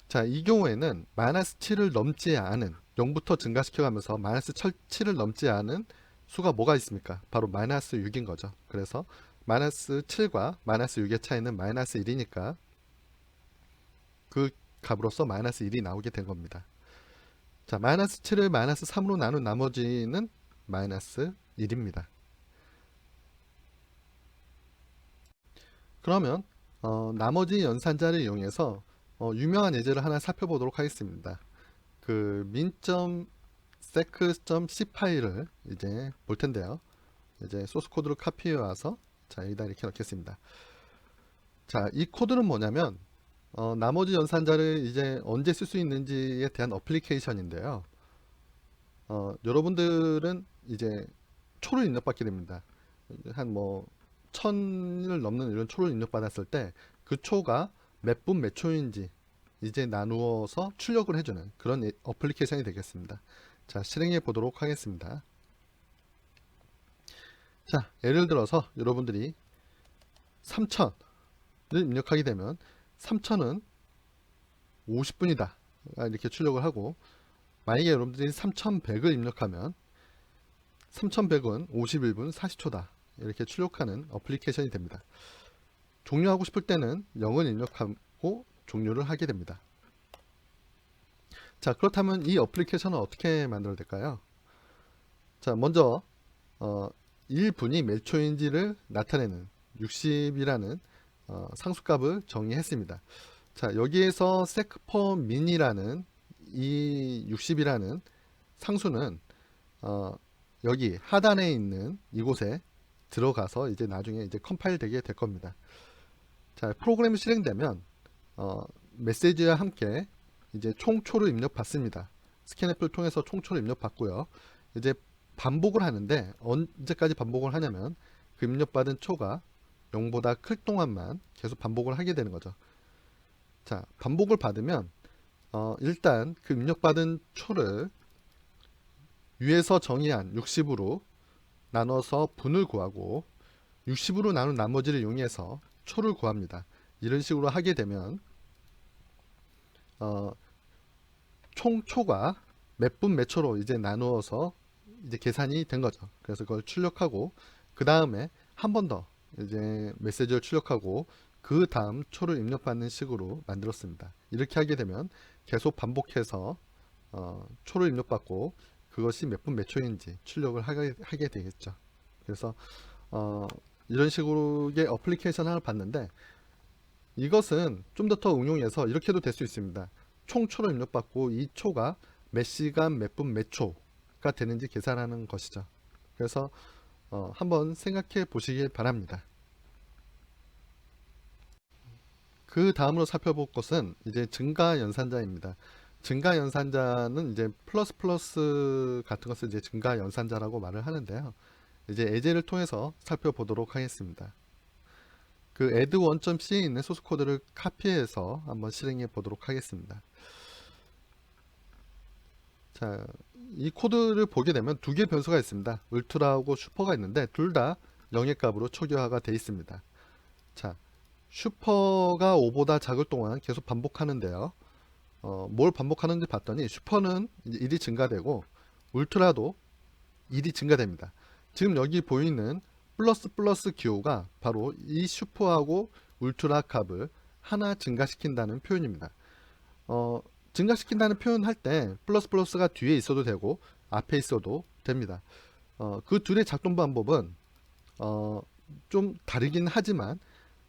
자, 이 경우에는 마이너스 7을 넘지 않은 0부터 증가시켜가면서 마이너스 7을 넘지 않은 수가 뭐가 있습니까? 바로 마이너스 6인 거죠. 그래서 마이너스 7과 마이너스 6의 차이는 마이너스 1이니까 그 값으로서 마이너스 1이 나오게 된 겁니다. 자, 마이너스 7을 마이너스 3으로 나눈 나머지는 마이너스 1입니다. 그러면 나머지 연산자를 이용해서 유명한 예제를 하나 살펴보도록 하겠습니다. 그 min.sec.c 파일을 이제 볼 텐데요. 이제 소스 코드를 카피해 와서 자, 여기다 이렇게 넣겠습니다. 자, 이 코드는 뭐냐면 나머지 연산자를 이제 언제 쓸 수 있는지에 대한 어플리케이션인데요. 여러분들은 이제 초를 입력받게 됩니다. 한 뭐 1000을 넘는 이런 초를 입력받았을 때 그 초가 몇 분 몇 초인지 이제 나누어서 출력을 해주는 그런 어플리케이션이 되겠습니다. 자, 실행해 보도록 하겠습니다. 자, 예를 들어서 여러분들이 3000을 입력하게 되면 3000은 50분이다 이렇게 출력을 하고, 만약에 여러분들이 3100을 입력하면 3100은 51분 40초다 이렇게 출력하는 어플리케이션이 됩니다. 종료하고 싶을 때는 0을 입력하고 종료를 하게 됩니다. 자, 그렇다면 이 어플리케이션은 어떻게 만들어야 될까요? 자, 먼저 1분이 몇 초인지를 나타내는 60이라는 상수값을 정의했습니다. 자, 여기에서 secpermin이라는 이 60이라는 상수는 여기 하단에 있는 이곳에 들어가서 이제 나중에 이제 컴파일 되게 될 겁니다. 자, 프로그램이 실행되면 메시지와 함께 이제 총초를 입력받습니다. 스캔앱을 통해서 총초를 입력받고요. 이제 반복을 하는데 언제까지 반복을 하냐면 그 입력받은 초가 0보다 클 동안만 계속 반복을 하게 되는 거죠. 자, 반복을 받으면 일단 그 입력받은 초를 위에서 정의한 60으로 나눠서 분을 구하고 60으로 나눈 나머지를 이용해서 초를 구합니다. 이런 식으로 하게 되면 총 초가 몇 분 몇 초로 이제 나누어서 이제 계산이 된 거죠. 그래서 그걸 출력하고 그 다음에 한 번 더 이제 메시지를 출력하고 그 다음 초를 입력받는 식으로 만들었습니다. 이렇게 하게 되면 계속 반복해서 초를 입력받고 그것이 몇 분 몇 초인지 출력을 하게 되겠죠. 그래서 이런 식으로의 어플리케이션 하나 봤는데 이것은 좀 더 응용해서 이렇게도 될 수 있습니다. 총 초를 입력받고 이 초가 몇 시간 몇 분 몇 초가 되는지 계산하는 것이죠. 그래서 한번 생각해 보시길 바랍니다. 그 다음으로 살펴볼 것은 이제 증가 연산자입니다. 증가 연산자는 이제 플러스 같은 것을 이제 증가 연산자라고 말을 하는데요. 이제 예제를 통해서 살펴보도록 하겠습니다. 그 add1.c에 있는 소스 코드를 카피해서 한번 실행해 보도록 하겠습니다. 자, 이 코드를 보게 되면 두 개의 변수가 있습니다. 울트라하고 슈퍼가 있는데 둘 다 0의 값으로 초기화가 되어 있습니다. 자, 슈퍼가 5보다 작을 동안 계속 반복하는데요. 뭘 반복하는지 봤더니 슈퍼는 1이 증가되고 울트라도 1이 증가됩니다. 지금 여기 보이는 플러스 기호가 바로 이 슈퍼하고 울트라 값을 하나 증가시킨다는 표현입니다. 증가시킨다는 표현 할 때 플러스가 뒤에 있어도 되고 앞에 있어도 됩니다. 그 둘의 작동 방법은 좀 다르긴 하지만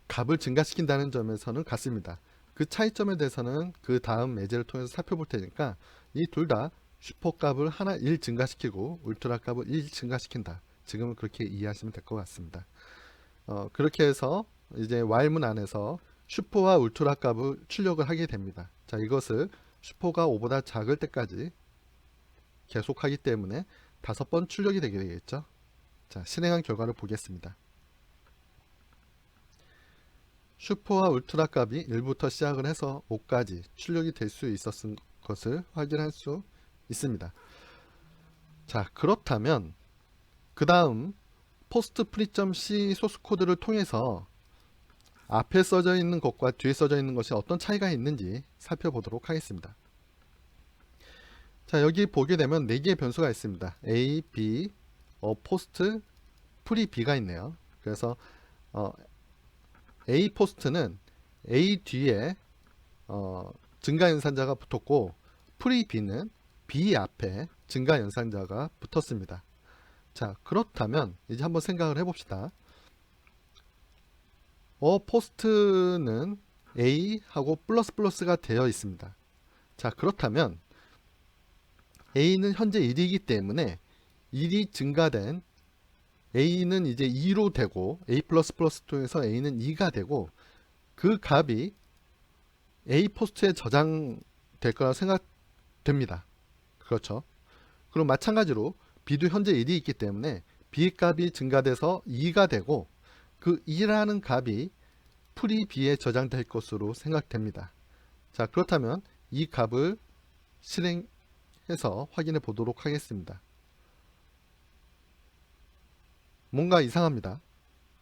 값을 증가시킨다는 점에서는 같습니다. 그 차이점에 대해서는 그 다음 예제를 통해서 살펴볼 테니까 이 둘 다 슈퍼 값을 하나 1 증가시키고 울트라 값을 1 증가시킨다. 지금은 그렇게 이해하시면 될 것 같습니다. 그렇게 해서 이제 while문 안에서 슈퍼와 울트라 값을 출력을 하게 됩니다. 자, 이것을 슈퍼가 5보다 작을 때까지 계속하기 때문에 5번 출력이 되게 되겠죠. 자, 실행한 결과를 보겠습니다. 슈퍼와 울트라 값이 1부터 시작을 해서 5까지 출력이 될 수 있었던 것을 확인할 수 있습니다. 자, 그렇다면 그 다음 postfree.c 소스 코드를 통해서 앞에 써져 있는 것과 뒤에 써져 있는 것이 어떤 차이가 있는지 살펴보도록 하겠습니다. 자, 여기 보게 되면 4개의 변수가 있습니다. A, B, post, free B가 있네요. 그래서 A post는 A 뒤에 증가 연산자가 붙었고 free B는 B 앞에 증가 연산자가 붙었습니다. 자, 그렇다면 이제 한번 생각을 해봅시다. post는 A하고 플러스가 되어 있습니다. 자, 그렇다면 A는 현재 1이기 때문에 1이 증가된 A는 이제 2로 되고 A++ 통해서 A는 2가 되고 그 값이 A 포스트에 저장될 거라 생각됩니다. 그렇죠. 그럼 마찬가지로 B도 현재 1이 있기 때문에 B 값이 증가돼서 2가 되고 그 2라는 값이 프리 B에 저장될 것으로 생각됩니다. 자, 그렇다면 이 값을 실행해서 확인해 보도록 하겠습니다. 뭔가 이상합니다.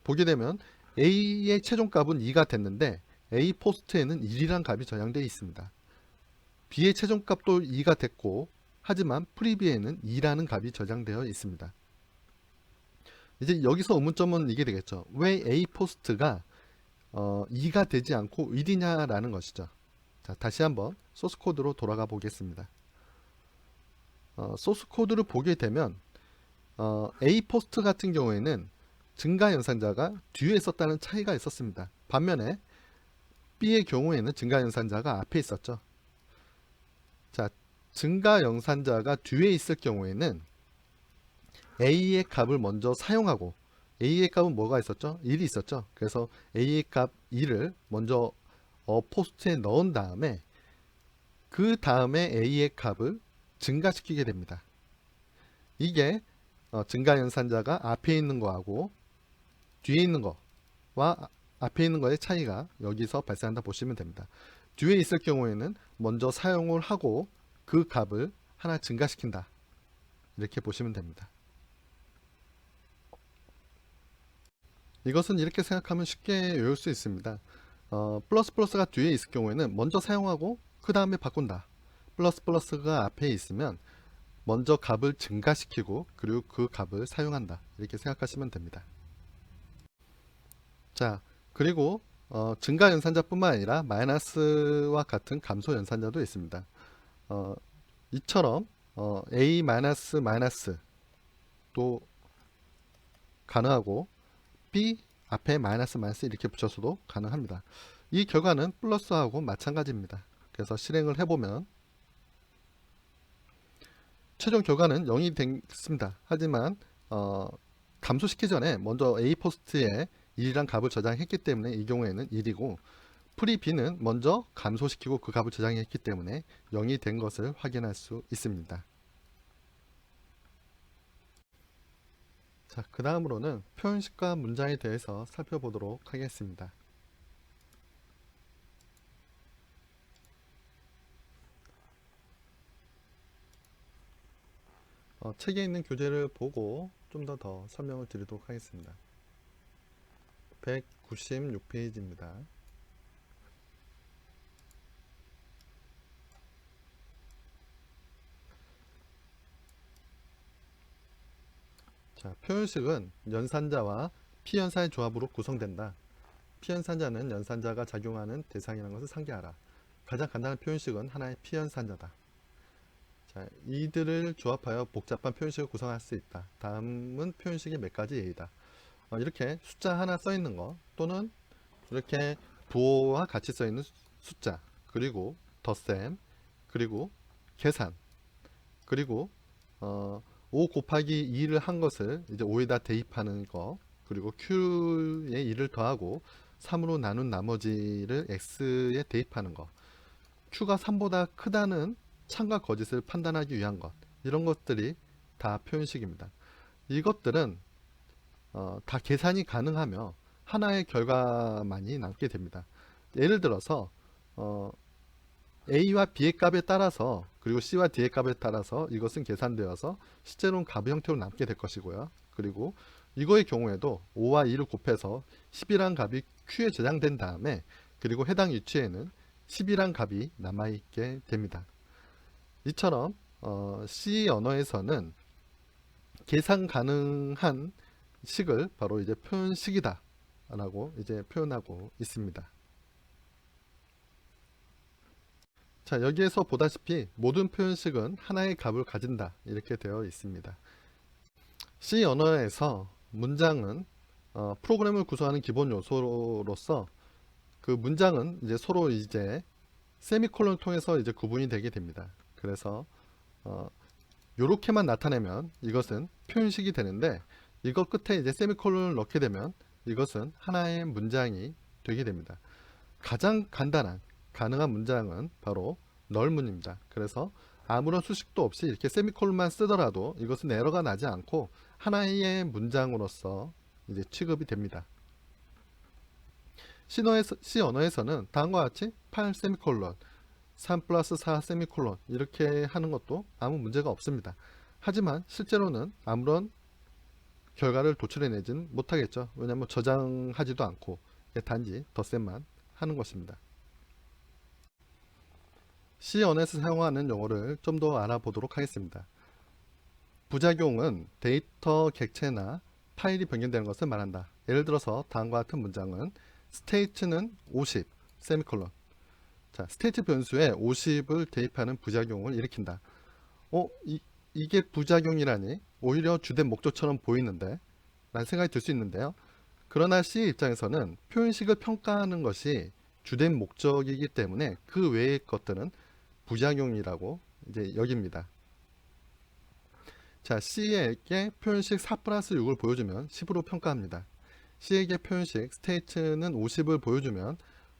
보게 되면 A의 최종값은 2가 됐는데 A 포스트에는 1이란 값이 저장되어 있습니다. B의 최종값도 2가 됐고 하지만 프리비에는 2라는 값이 저장되어 있습니다. 이제 여기서 의문점은 이게 되겠죠. 왜 A 포스트가 2가 되지 않고 1이냐라는 것이죠. 자, 다시 한번 소스 코드로 돌아가 보겠습니다. 소스 코드를 보게 되면 A 포스트 같은 경우에는 증가 연산자가 뒤에 있었다는 차이가 있었습니다. 반면에 B의 경우에는 증가연산자가 앞에 있었죠. 자, 증가연산자가 뒤에 있을 경우에는 A의 값을 먼저 사용하고, A의 값은 뭐가 있었죠? 1이 있었죠. 그래서 A의 값 1을 먼저 포스트에 넣은 다음에 그 다음에 A의 값을 증가시키게 됩니다. 이게 증가연산자가 앞에 있는 거하고 뒤에 있는 거와 앞에 있는 거의 차이가 여기서 발생한다 보시면 됩니다. 뒤에 있을 경우에는 먼저 사용을 하고 그 값을 하나 증가시킨다, 이렇게 보시면 됩니다. 이것은 이렇게 생각하면 쉽게 외울 수 있습니다. 플러스가 뒤에 있을 경우에는 먼저 사용하고 그 다음에 바꾼다. 플러스가 앞에 있으면 먼저 값을 증가시키고 그리고 그 값을 사용한다, 이렇게 생각하시면 됩니다. 자, 그리고 증가 연산자뿐만 아니라 마이너스와 같은 감소 연산자도 있습니다. 이처럼 A 마이너스도 가능하고 B 앞에 마이너스 이렇게 붙여서도 가능합니다. 이 결과는 플러스하고 마찬가지입니다. 그래서 실행을 해보면 최종 결과는 0이 됐습니다. 하지만 감소시키기 전에 먼저 A 포스트에 1이란 값을 저장했기 때문에 이 경우에는 1이고, 프리 B는 먼저 감소시키고 그 값을 저장했기 때문에 0이 된 것을 확인할 수 있습니다. 자, 그 다음으로는 표현식과 문장에 대해서 살펴보도록 하겠습니다. 책에 있는 교재를 보고 좀 더 설명을 드리도록 하겠습니다. 196페이지입니다. 자, 표현식은 연산자와 피연산의 조합으로 구성된다. 피연산자는 연산자가 작용하는 대상이라는 것을 상기하라. 가장 간단한 표현식은 하나의 피연산자다. 자, 이들을 조합하여 복잡한 표현식을 구성할 수 있다. 다음은 표현식의 몇 가지 예이다. 이렇게 숫자 하나 써 있는 거, 또는 이렇게 부호와 같이 써 있는 숫자, 그리고 덧셈, 그리고 계산, 그리고 5 곱하기 2를 한 것을 이제 5에다 대입하는 거, 그리고 Q에 2를 더하고 3으로 나눈 나머지를 X에 대입하는 거, Q가 3보다 크다는 참과 거짓을 판단하기 위한 것, 이런 것들이 다 표현식입니다. 이것들은 다 계산이 가능하며 하나의 결과만이 남게 됩니다. 예를 들어서 A와 B의 값에 따라서, 그리고 C와 D의 값에 따라서 이것은 계산되어서 실제로는 값의 형태로 남게 될 것이고요. 그리고 이거의 경우에도 5와 2를 곱해서 10이란 값이 Q에 저장된 다음에, 그리고 해당 위치에는 10이란 값이 남아있게 됩니다. 이처럼 C 언어에서는 계산 가능한 식을 바로 이제 표현식이다 라고 이제 표현하고 있습니다. 자, 여기에서 보다시피 모든 표현식은 하나의 값을 가진다, 이렇게 되어 있습니다. C 언어에서 문장은 프로그램을 구성하는 기본 요소로서 그 문장은 이제 서로 이제 세미콜론을 통해서 이제 구분이 되게 됩니다. 그래서 요렇게만 나타내면 이것은 표현식이 되는데, 이거 끝에 이제 세미콜론을 넣게 되면 이것은 하나의 문장이 되게 됩니다. 가장 간단한 가능한 문장은 바로 널문입니다. 그래서 아무런 수식도 없이 이렇게 세미콜론만 쓰더라도 이것은 에러가 나지 않고 하나의 문장으로서 이제 취급이 됩니다. C 언어에서는 다음과 같이 8 세미콜론, 3 플러스 4 세미콜론 이렇게 하는 것도 아무 문제가 없습니다. 하지만 실제로는 아무런 결과를 도출해내지는 못하겠죠. 왜냐하면 저장하지도 않고 단지 덧셈만 하는 것입니다. C 언어에서 사용하는 용어를 좀 더 알아보도록 하겠습니다. 부작용은 데이터 객체나 파일이 변경되는 것을 말한다. 예를 들어서 다음과 같은 문장은 state는 50 세미콜론. 자, 스테이트 변수에 50을 대입하는 부작용을 일으킨다. 이게 부작용이라니 오히려 주된 목적처럼 보이는데 라는 생각이 들 수 있는데요. 그러나 C의 입장에서는 표현식을 평가하는 것이 주된 목적이기 때문에 그 외의 것들은 부작용이라고 이제 여깁니다. 자, C에게 표현식 4 플러스 6을 보여주면 10으로 평가합니다. C에게 표현식 state는 50을 보여주면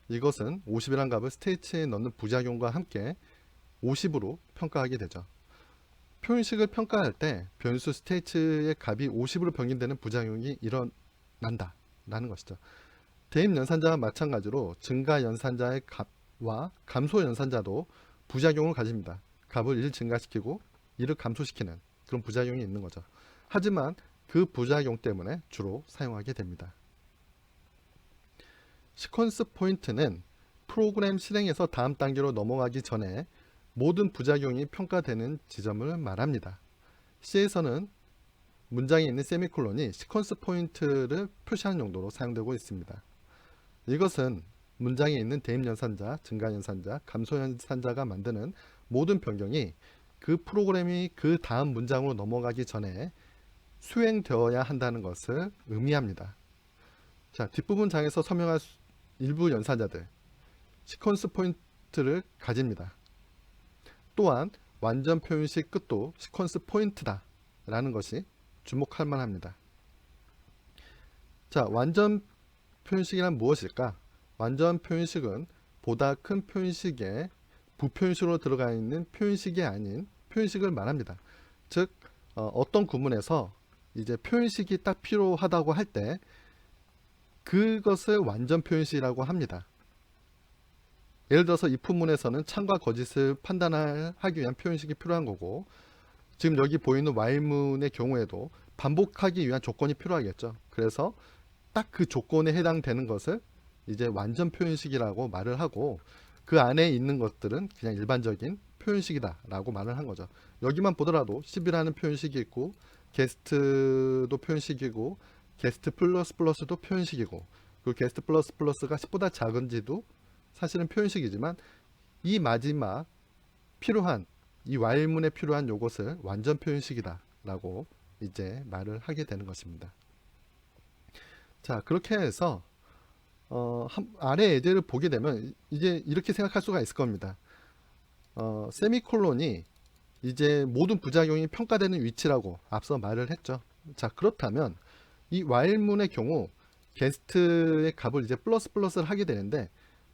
이것은 50이란 값을 state에 넣는 부작용과 함께 50으로 평가하게 되죠. 표현식을 평가할 때 변수 state의 값이 50으로 변경되는 부작용이 일어난다 라는 것이죠. 대입 연산자와 마찬가지로 증가 연산자의 값과 감소 연산자도 부작용을 가집니다. 값을 1 증가시키고 1을 감소시키는 그런 부작용이 있는 거죠. 하지만 그 부작용 때문에 주로 사용하게 됩니다. 시퀀스 포인트는 프로그램 실행에서 다음 단계로 넘어가기 전에 모든 부작용이 평가되는 지점을 말합니다. C에서는 문장에 있는 세미콜론이 시퀀스 포인트를 표시하는 용도로 사용되고 있습니다. 이것은 문장에 있는 대입 연산자, 증가 연산자, 감소 연산자가 만드는 모든 변경이 그 프로그램이 그 다음 문장으로 넘어가기 전에 수행되어야 한다는 것을 의미합니다. 자, 뒷부분 장에서 설명할 일부 연산자들, 시퀀스 포인트를 가집니다. 또한 완전 표현식 끝도 시퀀스 포인트다 라는 것이 주목할 만합니다. 자, 완전 표현식이란 무엇일까? 완전 표현식은 보다 큰 표현식에 부표현식으로 들어가 있는 표현식이 아닌 표현식을 말합니다. 즉 어떤 구문에서 이제 표현식이 딱 필요하다고 할 때 그것을 완전 표현식이라고 합니다. 예를 들어서 if문에서는 참과 거짓을 판단하기 위한 표현식이 필요한 거고, 지금 여기 보이는 while문의 경우에도 반복하기 위한 조건이 필요하겠죠. 그래서 딱 그 조건에 해당되는 것을 이제 완전 표현식이라고 말을 하고, 그 안에 있는 것들은 그냥 일반적인 표현식이다 라고 말을 한 거죠. 여기만 보더라도 10이라는 표현식이 있고, 게스트도 표현식이고, 게스트 플러스 플러스도 표현식이고, 그리고 게스트 플러스 플러스가 10보다 작은지도 사실은 표현식이지만, 이 마지막 필요한 이 while문에 필요한 요것을 완전 표현식이다 라고 이제 말을 하게 되는 것입니다. 자, 그렇게 해서 아래 예제를 보게 되면 이제 이렇게 생각할 수가 있을 겁니다. 세미콜론이 이제 모든 부작용이 평가되는 위치라고 앞서 말을 했죠. 자, 그렇다면 이 while문의 경우 게스트의 값을 이제 플러스 플러스를 하게 되는데,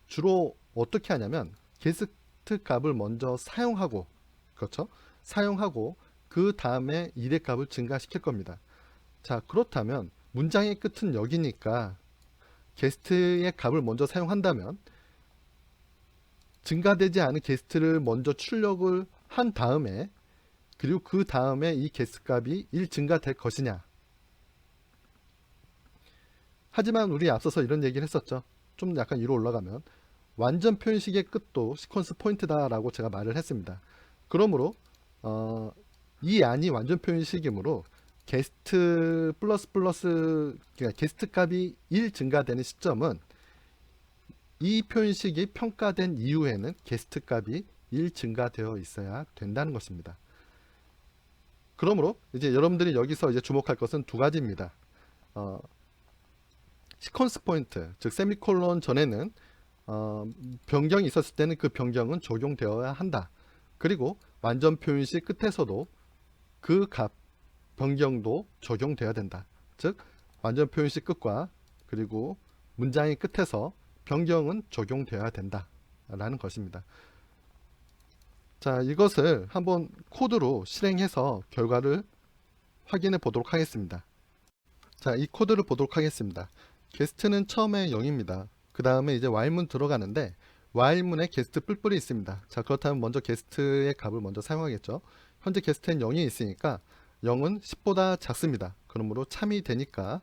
주로 어떻게 하냐면 게스트 값을 먼저 사용하고, 그렇죠? 사용하고 그 다음에 1의 값을 증가시킬 겁니다. 자, 그렇다면 문장의 끝은 여기니까 게스트의 값을 먼저 사용한다면 증가되지 않은 게스트를 먼저 출력을 한 다음에, 그리고 그 다음에 이 게스트 값이 1 증가될 것이냐. 하지만 우리 앞서서 이런 얘기를 했었죠. 좀 약간 위로 올라가면 완전 표현식의 끝도 시퀀스 포인트다 라고 제가 말을 했습니다. 그러므로 이 안이 완전 표현식이므로 게스트 플러스 플러스, 그러니까 게스트 값이 1 증가되는 시점은 이 표현식이 평가된 이후에는 게스트 값이 1 증가되어 있어야 된다는 것입니다. 그러므로 이제 여러분들이 여기서 이제 주목할 것은 두 가지입니다. 시퀀스 포인트, 즉 세미콜론 전에는 변경이 있었을 때는 그 변경은 적용되어야 한다. 그리고 완전 표현식 끝에서도 그 값 변경도 적용되어야 된다. 즉 완전 표현식 끝과 그리고 문장의 끝에서 변경은 적용되어야 된다 라는 것입니다. 자, 이것을 한번 코드로 실행해서 결과를 확인해 보도록 하겠습니다. 자, 이 코드를 보도록 하겠습니다. 게스트는 처음에 0입니다. 그 다음에 이제 while문 들어가는데 while문에 게스트 뿔뿔이 있습니다. 자, 그렇다면 먼저 게스트의 값을 먼저 사용하겠죠. 현재 게스트는 0이 있으니까 0은 10보다 작습니다. 그러므로 참이 되니까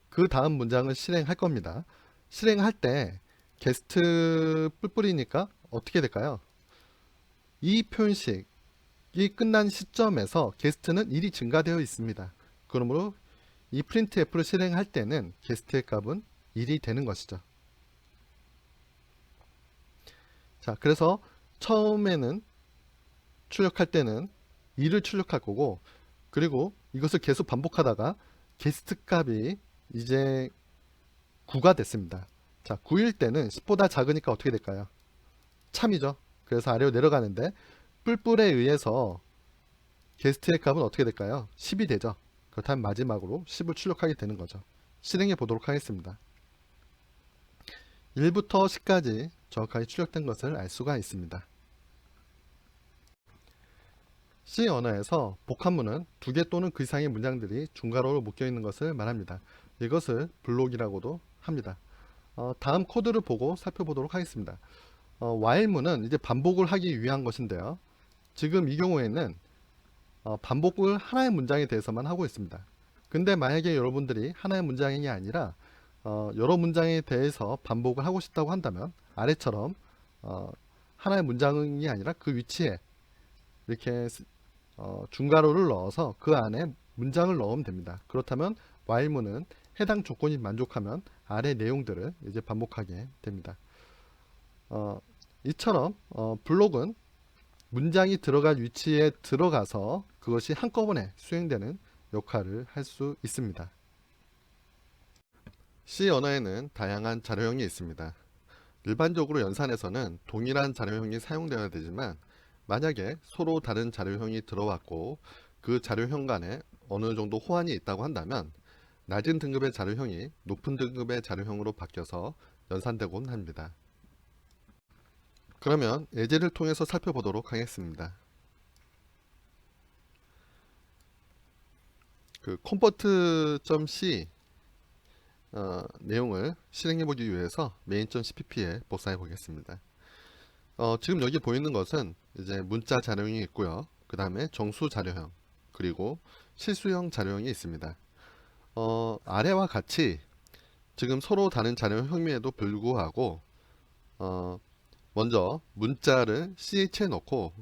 그 다음 문장을 실행할 겁니다. 실행할 때 게스트 뿔뿔이니까 어떻게 될까요? 이 표현식이 끝난 시점에서 게스트는 1이 증가되어 있습니다. 그러므로 이 printf를 실행할 때는 게스트의 값은 1이 되는 것이죠. 자, 그래서 처음에는 출력할 때는 2를 출력할 거고, 그리고 이것을 계속 반복하다가 게스트 값이 이제 9가 됐습니다. 자, 9일 때는 10보다 작으니까 어떻게 될까요? 참이죠. 그래서 아래로 내려가는데 뿔뿔에 의해서 게스트의 값은 어떻게 될까요? 10이 되죠. 그렇다면 마지막으로 10을 출력하게 되는 거죠. 실행해 보도록 하겠습니다. 1부터 10까지 정확하게 출력된 것을 알 수가 있습니다. C 언어에서 복합문은 2개 또는 그 이상의 문장들이 중괄호로 묶여 있는 것을 말합니다. 이것을 블록이라고도 합니다. 다음 코드를 보고 살펴보도록 하겠습니다. while문은 이제 반복을 하기 위한 것인데요. 지금 이 경우에는 반복을 하나의 문장에 대해서만 하고 있습니다. 근데 만약에 여러분들이 하나의 문장이 아니라 여러 문장에 대해서 반복을 하고 싶다고 한다면 아래처럼 하나의 문장이 아니라 그 위치에 이렇게 중괄호를 넣어서 그 안에 문장을 넣으면 됩니다. 그렇다면 while문은 해당 조건이 만족하면 아래 내용들을 이제 반복하게 됩니다. 이처럼 블록은 문장이 들어갈 위치에 들어가서 그것이 한꺼번에 수행되는 역할을 할 수 있습니다. C 언어에는 다양한 자료형이 있습니다. 일반적으로 연산에서는 동일한 자료형이 사용되어야 되지만 만약에 서로 다른 자료형이 들어왔고 그 자료형 간에 어느 정도 호환이 있다고 한다면 낮은 등급의 자료형이 높은 등급의 자료형으로 바뀌어서 연산되곤 합니다. 그러면 예제를 통해서 살펴보도록 하겠습니다. 그 convert.c 내용을 실행해 보기 위해서 main.cpp에 복사해 보겠습니다. 지금 여기 보이는 것은 이제 문자 자료형이 있고요. 그 다음에 정수 자료형 그리고 실수형 자료형이 있습니다. 아래와 같이 지금 서로 다른 자료형임에도 불구하고 먼저 문자를 ch에 넣고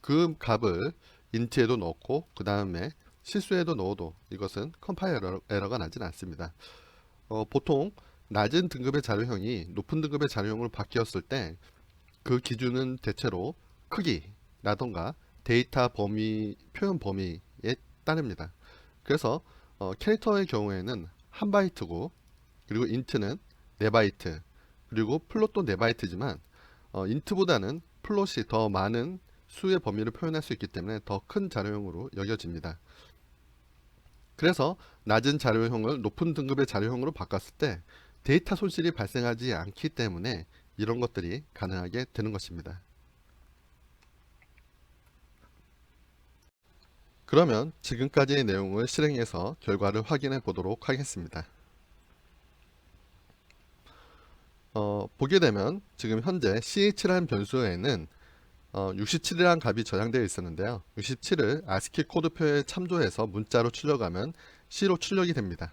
그 값을 int에도 넣고 그 다음에 실수에도 넣어도 이것은 컴파일 에러가 나진 않습니다. 보통 낮은 등급의 자료형이 높은 등급의 자료형으로 바뀌었을 때 그 기준은 대체로 크기라던가 데이터 범위, 표현 범위에 따릅니다. 그래서 캐릭터의 경우에는 1바이트고 그리고 int는 4바이트 그리고 플롯도 4바이트지만 int보다는 플롯이 더 많은 수의 범위를 표현할 수 있기 때문에 더 큰 자료형으로 여겨집니다. 그래서 낮은 자료형을 높은 등급의 자료형으로 바꿨을 때 데이터 손실이 발생하지 않기 때문에 이런 것들이 가능하게 되는 것입니다. 그러면 지금까지의 내용을 실행해서 결과를 확인해 보도록 하겠습니다. 보게 되면 지금 현재 ch라는 변수에는 67이라는 값이 저장되어 있었는데요. 67을 ASCII 코드표에 참조해서 문자로 출력하면 C로 출력이 됩니다.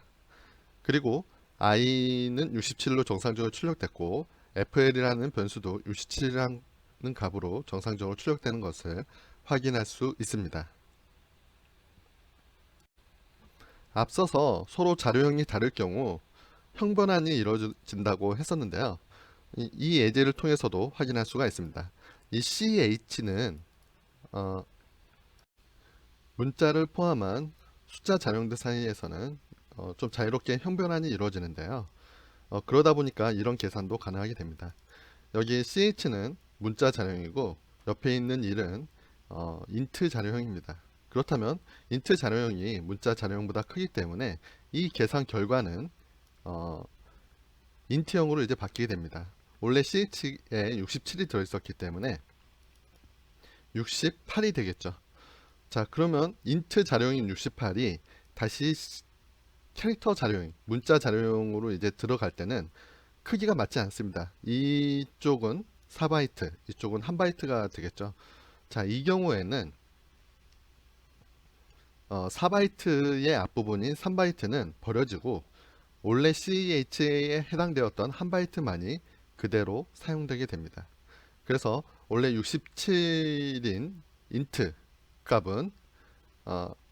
그리고 i는 67로 정상적으로 출력됐고 fl이라는 변수도 67이라는 값으로 정상적으로 출력되는 것을 확인할 수 있습니다. 앞서서 서로 자료형이 다를 경우 형변환이 이루어진다고 했었는데요. 이 예제를 통해서도 확인할 수가 있습니다. 이 ch는 문자를 포함한 숫자 자료형들 사이에서는 좀 자유롭게 형변환이 이루어지는데요. 그러다 보니까 이런 계산도 가능하게 됩니다. 여기 ch는 문자 자료형이고 옆에 있는 1은 int 자료형입니다. 그렇다면 int 자료형이 문자 자료형보다 크기 때문에 이 계산 결과는 int형으로 이제 바뀌게 됩니다. 원래 ch에 67이 들어있었기 때문에 68이 되겠죠. 자, 그러면 int 자료형인 68이 다시 캐릭터 자료형, 문자 자료형으로 이제 들어갈 때는 크기가 맞지 않습니다. 이쪽은 4바이트, 이쪽은 1바이트가 되겠죠. 자, 이 경우에는 4바이트의 앞부분인 3바이트는 버려지고 원래 CH에 해당되었던 1바이트만이 그대로 사용되게 됩니다. 그래서 원래 67인 int 값은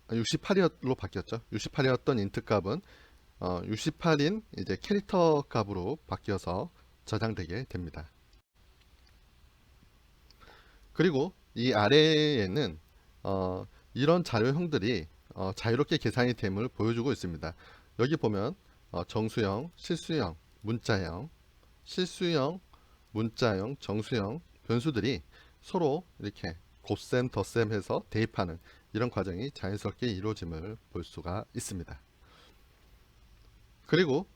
68로 바뀌었죠. 68이었던 int 값은 68인 이제 캐릭터 값으로 바뀌어서 저장되게 됩니다. 그리고 이 아래에는 이런 자료형들이 자유롭게 계산이 됨을 보여주고 있습니다. 여기 보면 정수형, 실수형, 문자형, 실수형, 문자형, 정수형 변수들이 서로 이렇게 곱셈, 덧셈 해서 대입하는 이런 과정이 자연스럽게 이루어짐을 볼 수가 있습니다. 그리고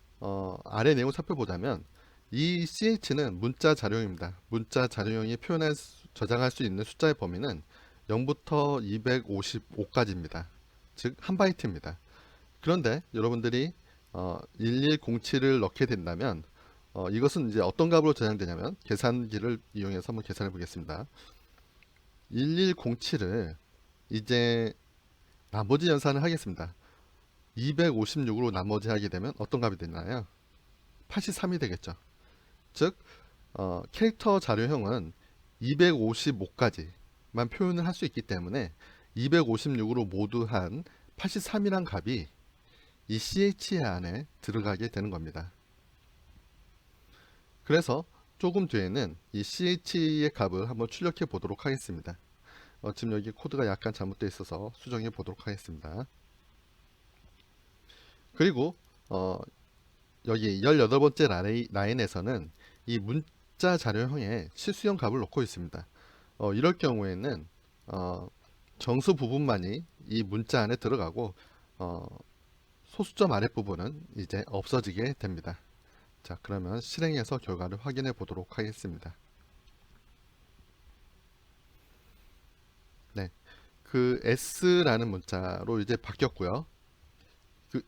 아래 내용을 살펴보자면 이 ch는 문자 자료형입니다. 문자 자료형이 저장할 수 있는 숫자의 범위는 0부터 255까지입니다. 즉, 한 바이트입니다. 그런데 여러분들이 1107을 넣게 된다면 이것은 이제 어떤 값으로 저장되냐면 계산기를 이용해서 한번 계산해 보겠습니다. 1107을 이제 나머지 연산을 하겠습니다. 256으로 나머지 하게 되면 어떤 값이 되나요? 83이 되겠죠. 즉 캐릭터 자료형은 255까지만 표현을 할 수 있기 때문에 256으로 모두 한 83이란 값이 이 ch 안에 들어가게 되는 겁니다. 그래서 조금 뒤에는 이 ch의 값을 한번 출력해 보도록 하겠습니다. 지금 여기 코드가 약간 잘못되어 있어서 수정해 보도록 하겠습니다. 그리고 여기 18번째 라인에서는 이 문자 자료형에 실수형 값을 넣고 있습니다. 이럴 경우에는 정수 부분만이 이 문자 안에 들어가고 소수점 아랫부분은 이제 없어지게 됩니다. 자, 그러면 실행해서 결과를 확인해 보도록 하겠습니다. 네, 그 S라는 문자로 이제 바뀌었고요. 그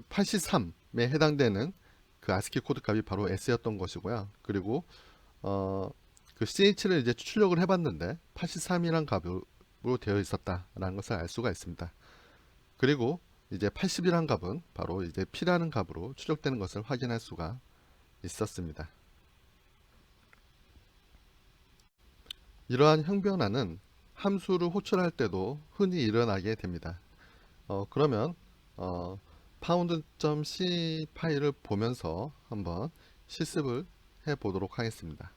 83에 해당되는 그 ASCII 코드 값이 바로 S였던 것이고요. 그리고 그 CH를 이제 출력을 해봤는데 83이란 값으로 되어 있었다라는 것을 알 수가 있습니다. 그리고 이제 80이란 값은 바로 이제 P라는 값으로 출력되는 것을 확인할 수가 있었습니다. 이러한 형변화는 함수를 호출할 때도 흔히 일어나게 됩니다. 그러면 pound.c 파일을 보면서 한번 실습을 해 보도록 하겠습니다.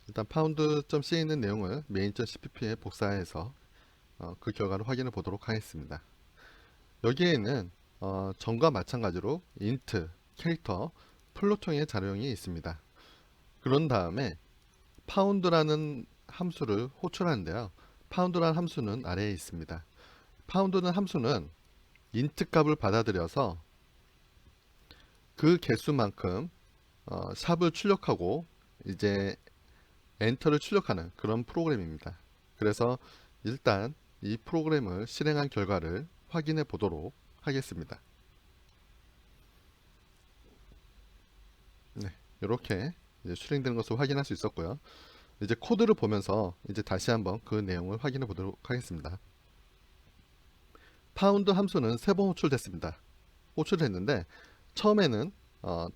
일단 pound.c에 있는 내용을 main.cpp에 복사해서 그 결과를 확인해 보도록 하겠습니다. 여기에는 전과 마찬가지로 int, 캐릭터, 플롯형의 자료형이 있습니다. 그런 다음에 pound라는 함수를 호출하는데요. pound라는 함수는 아래에 있습니다. pound는 함수는 int 값을 받아들여서 그 개수만큼 샵을 출력하고 이제 엔터를 출력하는 그런 프로그램입니다. 그래서 일단 이 프로그램을 실행한 결과를 확인해 보도록 하겠습니다. 네, 이렇게 이제 실행되는 것을 확인할 수 있었고요. 이제 코드를 보면서 이제 다시 한번 그 내용을 확인해 보도록 하겠습니다. 파운드 함수는 3번 호출됐습니다. 호출했는데 처음에는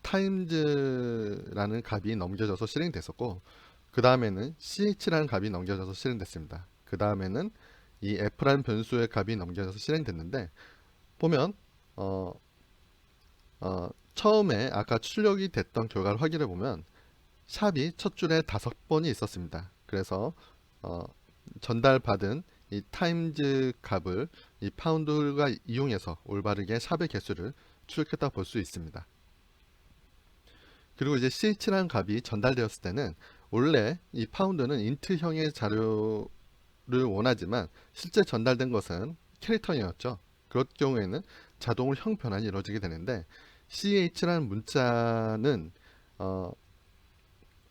times라는 값이 넘겨져서 실행됐었고, 그 다음에는 ch라는 값이 넘겨져서 실행됐습니다. 그 다음에는 이 f라는 변수의 값이 넘겨져서 실행됐는데, 보면 처음에 아까 출력이 됐던 결과를 확인해 보면 샵이 첫 줄에 5번이 있었습니다. 그래서 전달받은 이 times 값을 이 pound가 이용해서 올바르게 샵의 개수를 출력했다 볼 수 있습니다. 그리고 이제 ch라는 값이 전달되었을 때는 원래 이 pound는 int형의 자료를 원하지만 실제 전달된 것은 캐릭터형이었죠. 그럴 경우에는 자동으로 형 변환이 이루어지게 되는데, ch라는 문자는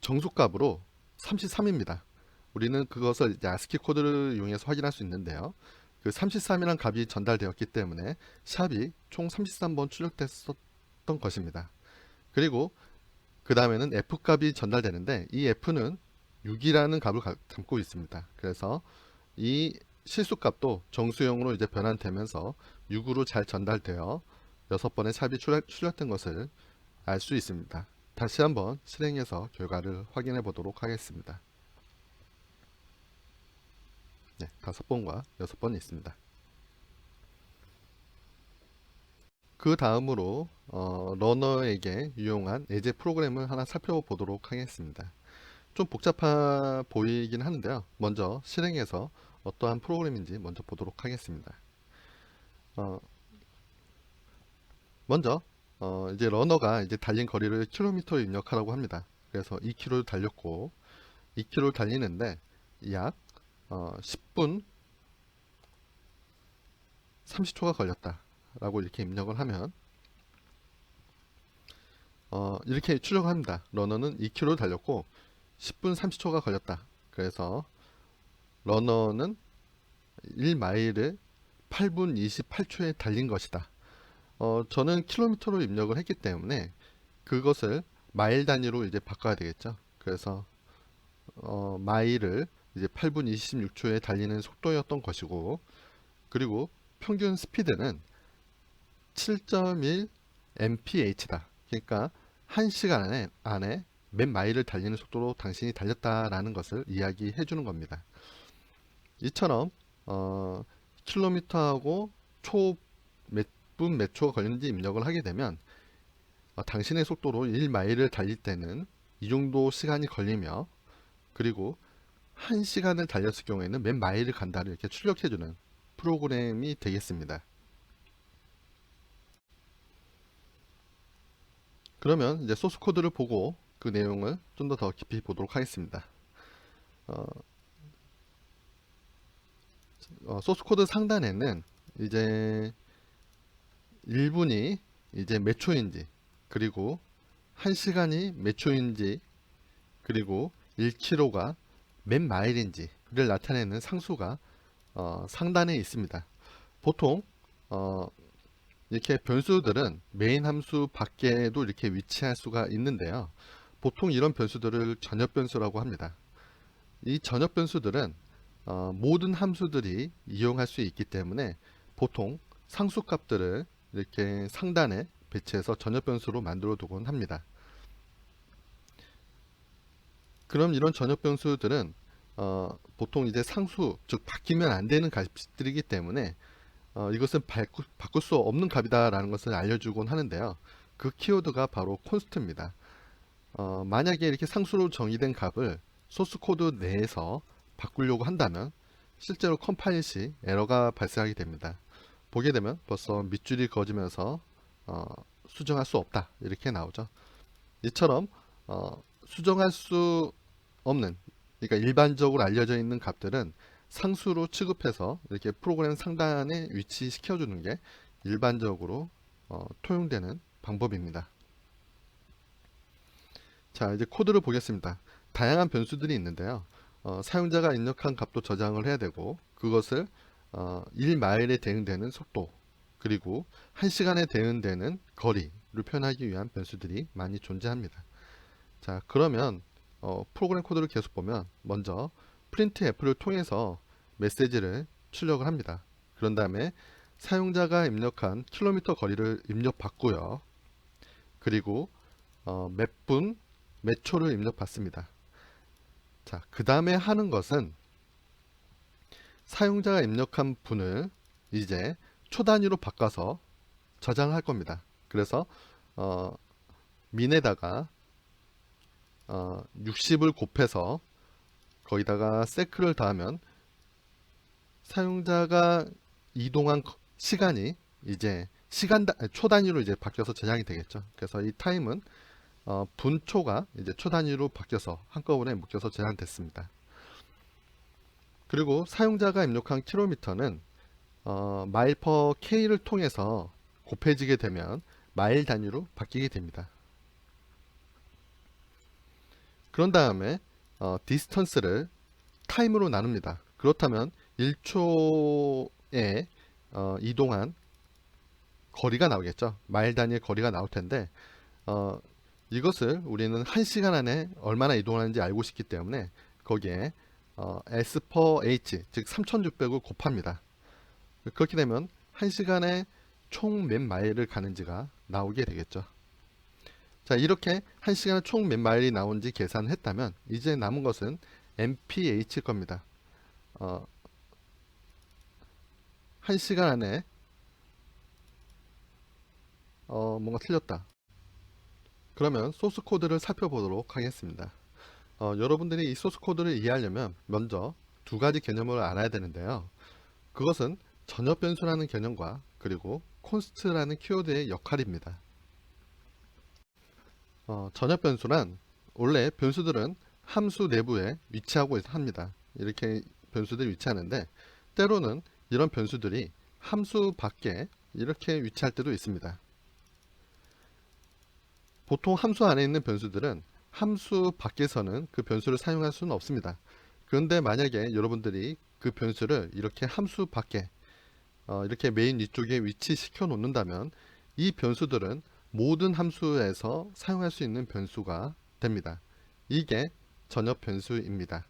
정수값으로 33입니다. 우리는 그것을 이제 ASCII 코드를 이용해서 확인할 수 있는데요. 그 33이라는 값이 전달되었기 때문에 샵이 총 33번 출력됐었던 것입니다. 그리고 그 다음에는 f 값이 전달되는데 이 f는 6이라는 값을 담고 있습니다. 그래서 이 실수값도 정수형으로 이제 변환되면서 6으로 잘 전달되어 6번의 샵이 출력된 것을 알 수 있습니다. 다시 한번 실행해서 결과를 확인해 보도록 하겠습니다. 네, 5번과 6번이 있습니다. 그 다음으로 러너에게 유용한 예제 프로그램을 하나 살펴보도록 하겠습니다. 좀 복잡해 보이긴 하는데요. 먼저 실행해서 어떠한 프로그램인지 먼저 보도록 하겠습니다. 먼저 이제 러너가 이제 달린 거리를 킬로미터로 입력하라고 합니다. 그래서 2km 달렸고 2km 달리는데 약 10분 30초가 걸렸다 라고 이렇게 입력을 하면 이렇게 출력합니다. 러너는 2km 달렸고 10분 30초가 걸렸다. 그래서 러너는 1마일을 8분 28초에 달린 것이다. 저는 킬로미터로 입력을 했기 때문에 그것을 마일 단위로 이제 바꿔야 되겠죠. 그래서 마일을 이제 8분 26초에 달리는 속도였던 것이고, 그리고 평균 스피드는 7.1 mph다. 그러니까 1시간 안에 몇 마일을 달리는 속도로 당신이 달렸다라는 것을 이야기해 주는 겁니다. 이처럼 킬로미터하고 초 몇 분 몇 초가 걸리는지 입력을 하게 되면 당신의 속도로 1마일을 달릴 때는 이 정도 시간이 걸리며, 그리고 1시간을 달렸을 경우에는 몇 마일을 간다를 이렇게 출력해주는 프로그램이 되겠습니다. 그러면 이제 소스 코드를 보고 그 내용을 좀 더 깊이 보도록 하겠습니다. 소스 코드 상단에는 이제 1분이 이제 몇 초인지, 그리고 1시간이 몇 초인지, 그리고 1km가 몇 마일인지를 나타내는 상수가 상단에 있습니다. 보통 이렇게 변수들은 메인 함수 밖에도 이렇게 위치할 수가 있는데요. 보통 이런 변수들을 전역 변수라고 합니다. 이 전역 변수들은 모든 함수들이 이용할 수 있기 때문에 보통 상수값들을 이렇게 상단에 배치해서 전역 변수로 만들어 두곤 합니다. 그럼 이런 전역 변수들은 보통 이제 상수, 즉 바뀌면 안 되는 값들이기 때문에 이것은 바꿀 수 없는 값이다 라는 것을 알려주곤 하는데요. 그 키워드가 바로 콘스트입니다. 만약에 이렇게 상수로 정의된 값을 소스 코드 내에서 바꾸려고 한다면 실제로 컴파일 시 에러가 발생하게 됩니다. 보게 되면 벌써 밑줄이 그어지면서 수정할 수 없다 이렇게 나오죠. 이처럼 수정할 수 없는, 그러니까 일반적으로 알려져 있는 값들은 상수로 취급해서 이렇게 프로그램 상단에 위치시켜 주는 게 일반적으로 통용되는 방법입니다. 자, 이제 코드를 보겠습니다. 다양한 변수들이 있는데요. 사용자가 입력한 값도 저장을 해야 되고, 그것을 1마일에 대응되는 속도, 그리고 1시간에 대응되는 거리를 표현하기 위한 변수들이 많이 존재합니다. 자, 그러면 프로그램 코드를 계속 보면 먼저 printf를 통해서 메시지를 출력을 합니다. 그런 다음에 사용자가 입력한 킬로미터 거리를 입력받고요. 그리고 몇 분, 몇 초를 입력받습니다. 자, 그 다음에 하는 것은 사용자가 입력한 분을 이제 초 단위로 바꿔서 저장할 겁니다. 그래서 민에다가 60을 곱해서 거기다가 세크를 더하면 사용자가 이동한 시간이 이제 초 단위로 이제 바뀌어서 저장이 되겠죠. 그래서 이 타임은 분초가 이제 초 단위로 바뀌어서 한꺼번에 묶여서 저장됐습니다. 그리고 사용자가 입력한 킬로미터는 마일 퍼 K를 통해서 곱해지게 되면 마일 단위로 바뀌게 됩니다. 그런 다음에 디스턴스를 타임으로 나눕니다. 그렇다면 1초에 이동한 거리가 나오겠죠. 마일 단위의 거리가 나올 텐데 이것을 우리는 1시간 안에 얼마나 이동하는지 알고 싶기 때문에 거기에 s per h, 즉 3600을 곱합니다. 그렇게 되면 1시간에 총 몇 마일을 가는지가 나오게 되겠죠. 자, 이렇게 1시간에 총 몇 마일이 나온지 계산을 했다면 이제 남은 것은 mph 겁니다. 1시간 안에 뭔가 틀렸다. 그러면 소스 코드를 살펴보도록 하겠습니다. 여러분들이 이 소스 코드를 이해하려면 먼저 두 가지 개념을 알아야 되는데요. 그것은 전역 변수라는 개념과 그리고 콘스트라는 키워드의 역할입니다. 전역 변수란 원래 변수들은 함수 내부에 위치하고 합니다. 이렇게 변수들이 위치하는데 때로는 이런 변수들이 함수 밖에 이렇게 위치할 때도 있습니다. 보통 함수 안에 있는 변수들은 함수 밖에서는 그 변수를 사용할 수는 없습니다. 그런데 만약에 여러분들이 그 변수를 이렇게 함수 밖에 이렇게 메인 위쪽에 위치시켜 놓는다면 이 변수들은 모든 함수에서 사용할 수 있는 변수가 됩니다. 이게 전역 변수입니다.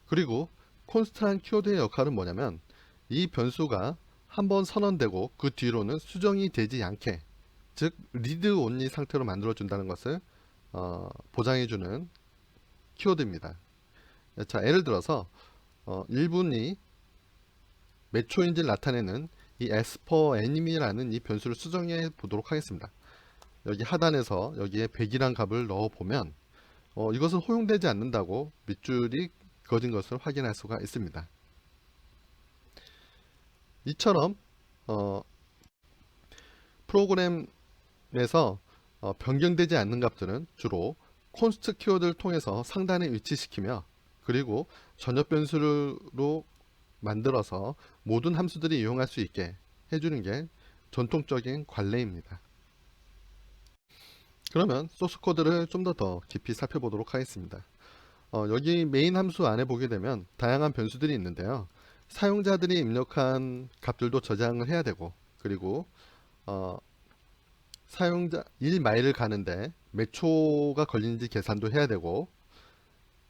그리고 콘스트란 키워드의 역할은 뭐냐면 이 변수가 한번 선언되고 그 뒤로는 수정이 되지 않게, 즉 리드 온리 상태로 만들어 준다는 것을 보장해주는 키워드입니다. 자, 예를 들어서 1분이 몇 초인지를 나타내는 이 as per anim이라는 이 변수를 수정해 보도록 하겠습니다. 여기 하단에서 여기에 100이란 값을 넣어 보면 이것은 허용되지 않는다고 밑줄이 그어진 것을 확인할 수가 있습니다. 이처럼 프로그램에서 변경되지 않는 값들은 주로 const 키워드를 통해서 상단에 위치시키며, 그리고 전역 변수로 만들어서 모든 함수들이 이용할 수 있게 해주는 게 전통적인 관례입니다. 그러면 소스 코드를 좀 더 깊이 살펴보도록 하겠습니다. 여기 메인 함수 안에 보게 되면 다양한 변수들이 있는데요. 사용자들이 입력한 값들도 저장을 해야 되고, 그리고 사용자 1마일을 가는데 몇 초가 걸리는지 계산도 해야 되고,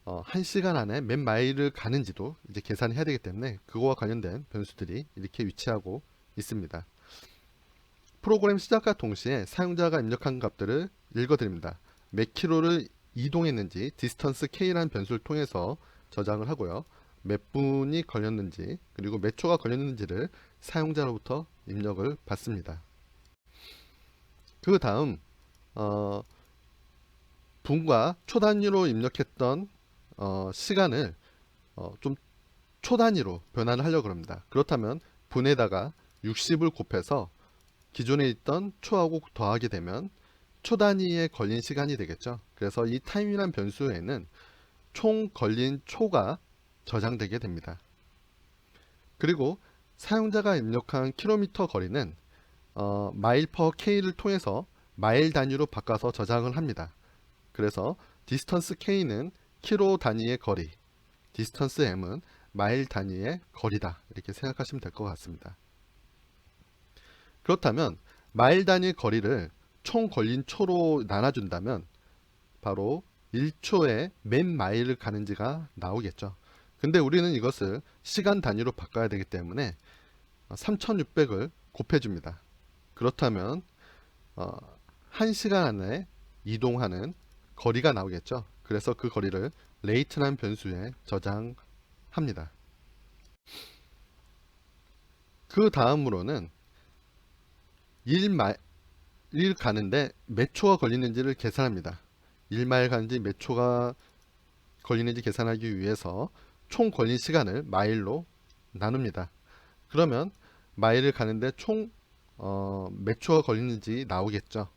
1시간 안에 몇 마일을 가는지도 이제 계산해야 되기 때문에 그거와 관련된 변수들이 이렇게 위치하고 있습니다. 프로그램 시작과 동시에 사용자가 입력한 값들을 읽어드립니다. 몇 킬로를 이동했는지 distance k라는 변수를 통해서 저장을 하고요. 몇 분이 걸렸는지, 그리고 몇 초가 걸렸는지를 사용자로부터 입력을 받습니다. 그 다음 분과 초 단위로 입력했던 시간을 좀 초 단위로 변환을 하려고 합니다. 그렇다면 분에다가 60을 곱해서 기존에 있던 초하고 더하게 되면 초 단위에 걸린 시간이 되겠죠. 그래서 이 타임이란 변수에는 총 걸린 초가 저장되게 됩니다. 그리고 사용자가 입력한 킬로미터 거리는 마일 퍼 K를 통해서 마일 단위로 바꿔서 저장을 합니다. 그래서 디스턴스 K는 킬로 단위의 거리, 디스턴스 M은 마일 단위의 거리다, 이렇게 생각하시면 될 것 같습니다. 그렇다면 마일 단위의 거리를 총 걸린 초로 나눠준다면 바로 1초에 몇 마일을 가는지가 나오겠죠. 근데 우리는 이것을 시간 단위로 바꿔야 되기 때문에 3600을 곱해줍니다. 그렇다면 1시간 안에 이동하는 거리가 나오겠죠. 그래서 그 거리를 rate라는 변수에 저장합니다. 그 다음으로는 1마일 가는데 몇 초가 걸리는지를 계산합니다. 1마일 가는지 몇 초가 걸리는지 계산하기 위해서 총 걸린 시간을 마일로 나눕니다. 그러면 마일을 가는데 총 몇 초가 걸리는지 나오겠죠.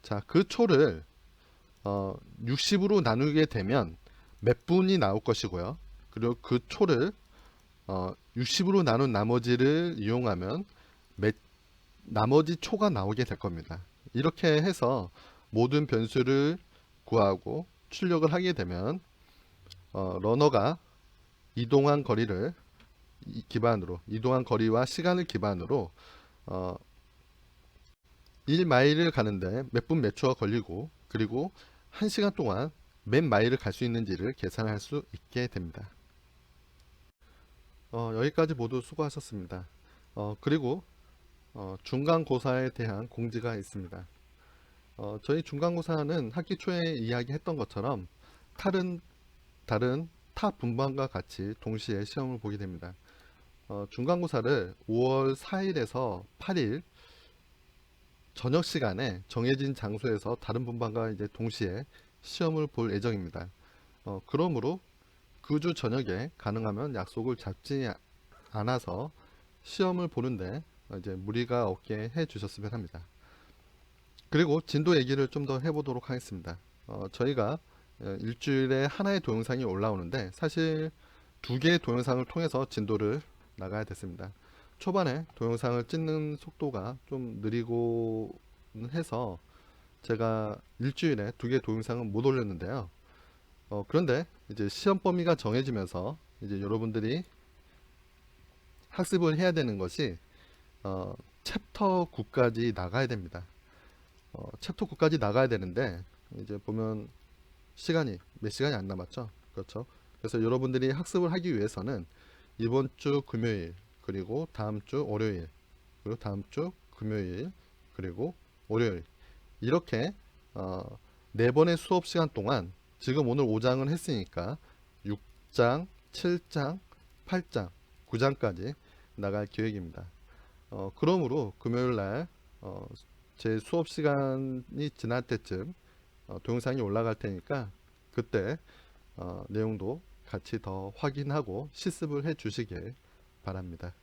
자, 그 초를 60으로 나누게 되면 몇 분이 나올 것이고요. 그리고 그 초를 60으로 나눈 나머지를 이용하면 나머지 초가 나오게 될 겁니다. 이렇게 해서 모든 변수를 구하고 출력을 하게 되면 러너가 이동한 거리를 기반으로, 이동한 거리와 시간을 기반으로 1마일을 가는데 몇 분 몇 초가 걸리고, 그리고 1시간 동안 몇 마일을 갈 수 있는지를 계산할 수 있게 됩니다. 여기까지 모두 수고하셨습니다. 그리고 중간고사에 대한 공지가 있습니다. 저희 중간고사는 학기 초에 이야기했던 것처럼 다른 타 분반과 같이 동시에 시험을 보게 됩니다. 중간고사를 5월 4일에서 8일 저녁 시간에 정해진 장소에서 다른 분반과 이제 동시에 시험을 볼 예정입니다. 그러므로 그 주 저녁에 가능하면 약속을 잡지 않아서 시험을 보는데 이제 무리가 없게 해 주셨으면 합니다. 그리고 진도 얘기를 좀 더 해보도록 하겠습니다. 저희가 일주일에 하나의 동영상이 올라오는데 사실 두 개의 동영상을 통해서 진도를 나가야 됐습니다. 초반에 동영상을 찍는 속도가 좀 느리고 해서 제가 일주일에 두 개의 동영상은 못 올렸는데요. 그런데 이제 시험 범위가 정해지면서 이제 여러분들이 학습을 해야 되는 것이 챕터 9까지 나가야 됩니다. 챕터 9까지 나가야 되는데 이제 보면 시간이 몇 시간이 안 남았죠. 그렇죠. 그래서 여러분들이 학습을 하기 위해서는 이번 주 금요일, 그리고 다음 주 월요일, 그리고 다음 주 금요일, 그리고 월요일, 이렇게 네 번의 수업 시간 동안 지금 오늘 5장을 했으니까 6장, 7장, 8장, 9장까지 나갈 계획입니다. 그러므로 금요일 날 제 수업 시간이 지날 때쯤 동영상이 올라갈 테니까 그때 내용도 같이 더 확인하고 실습을 해 주시길 바랍니다.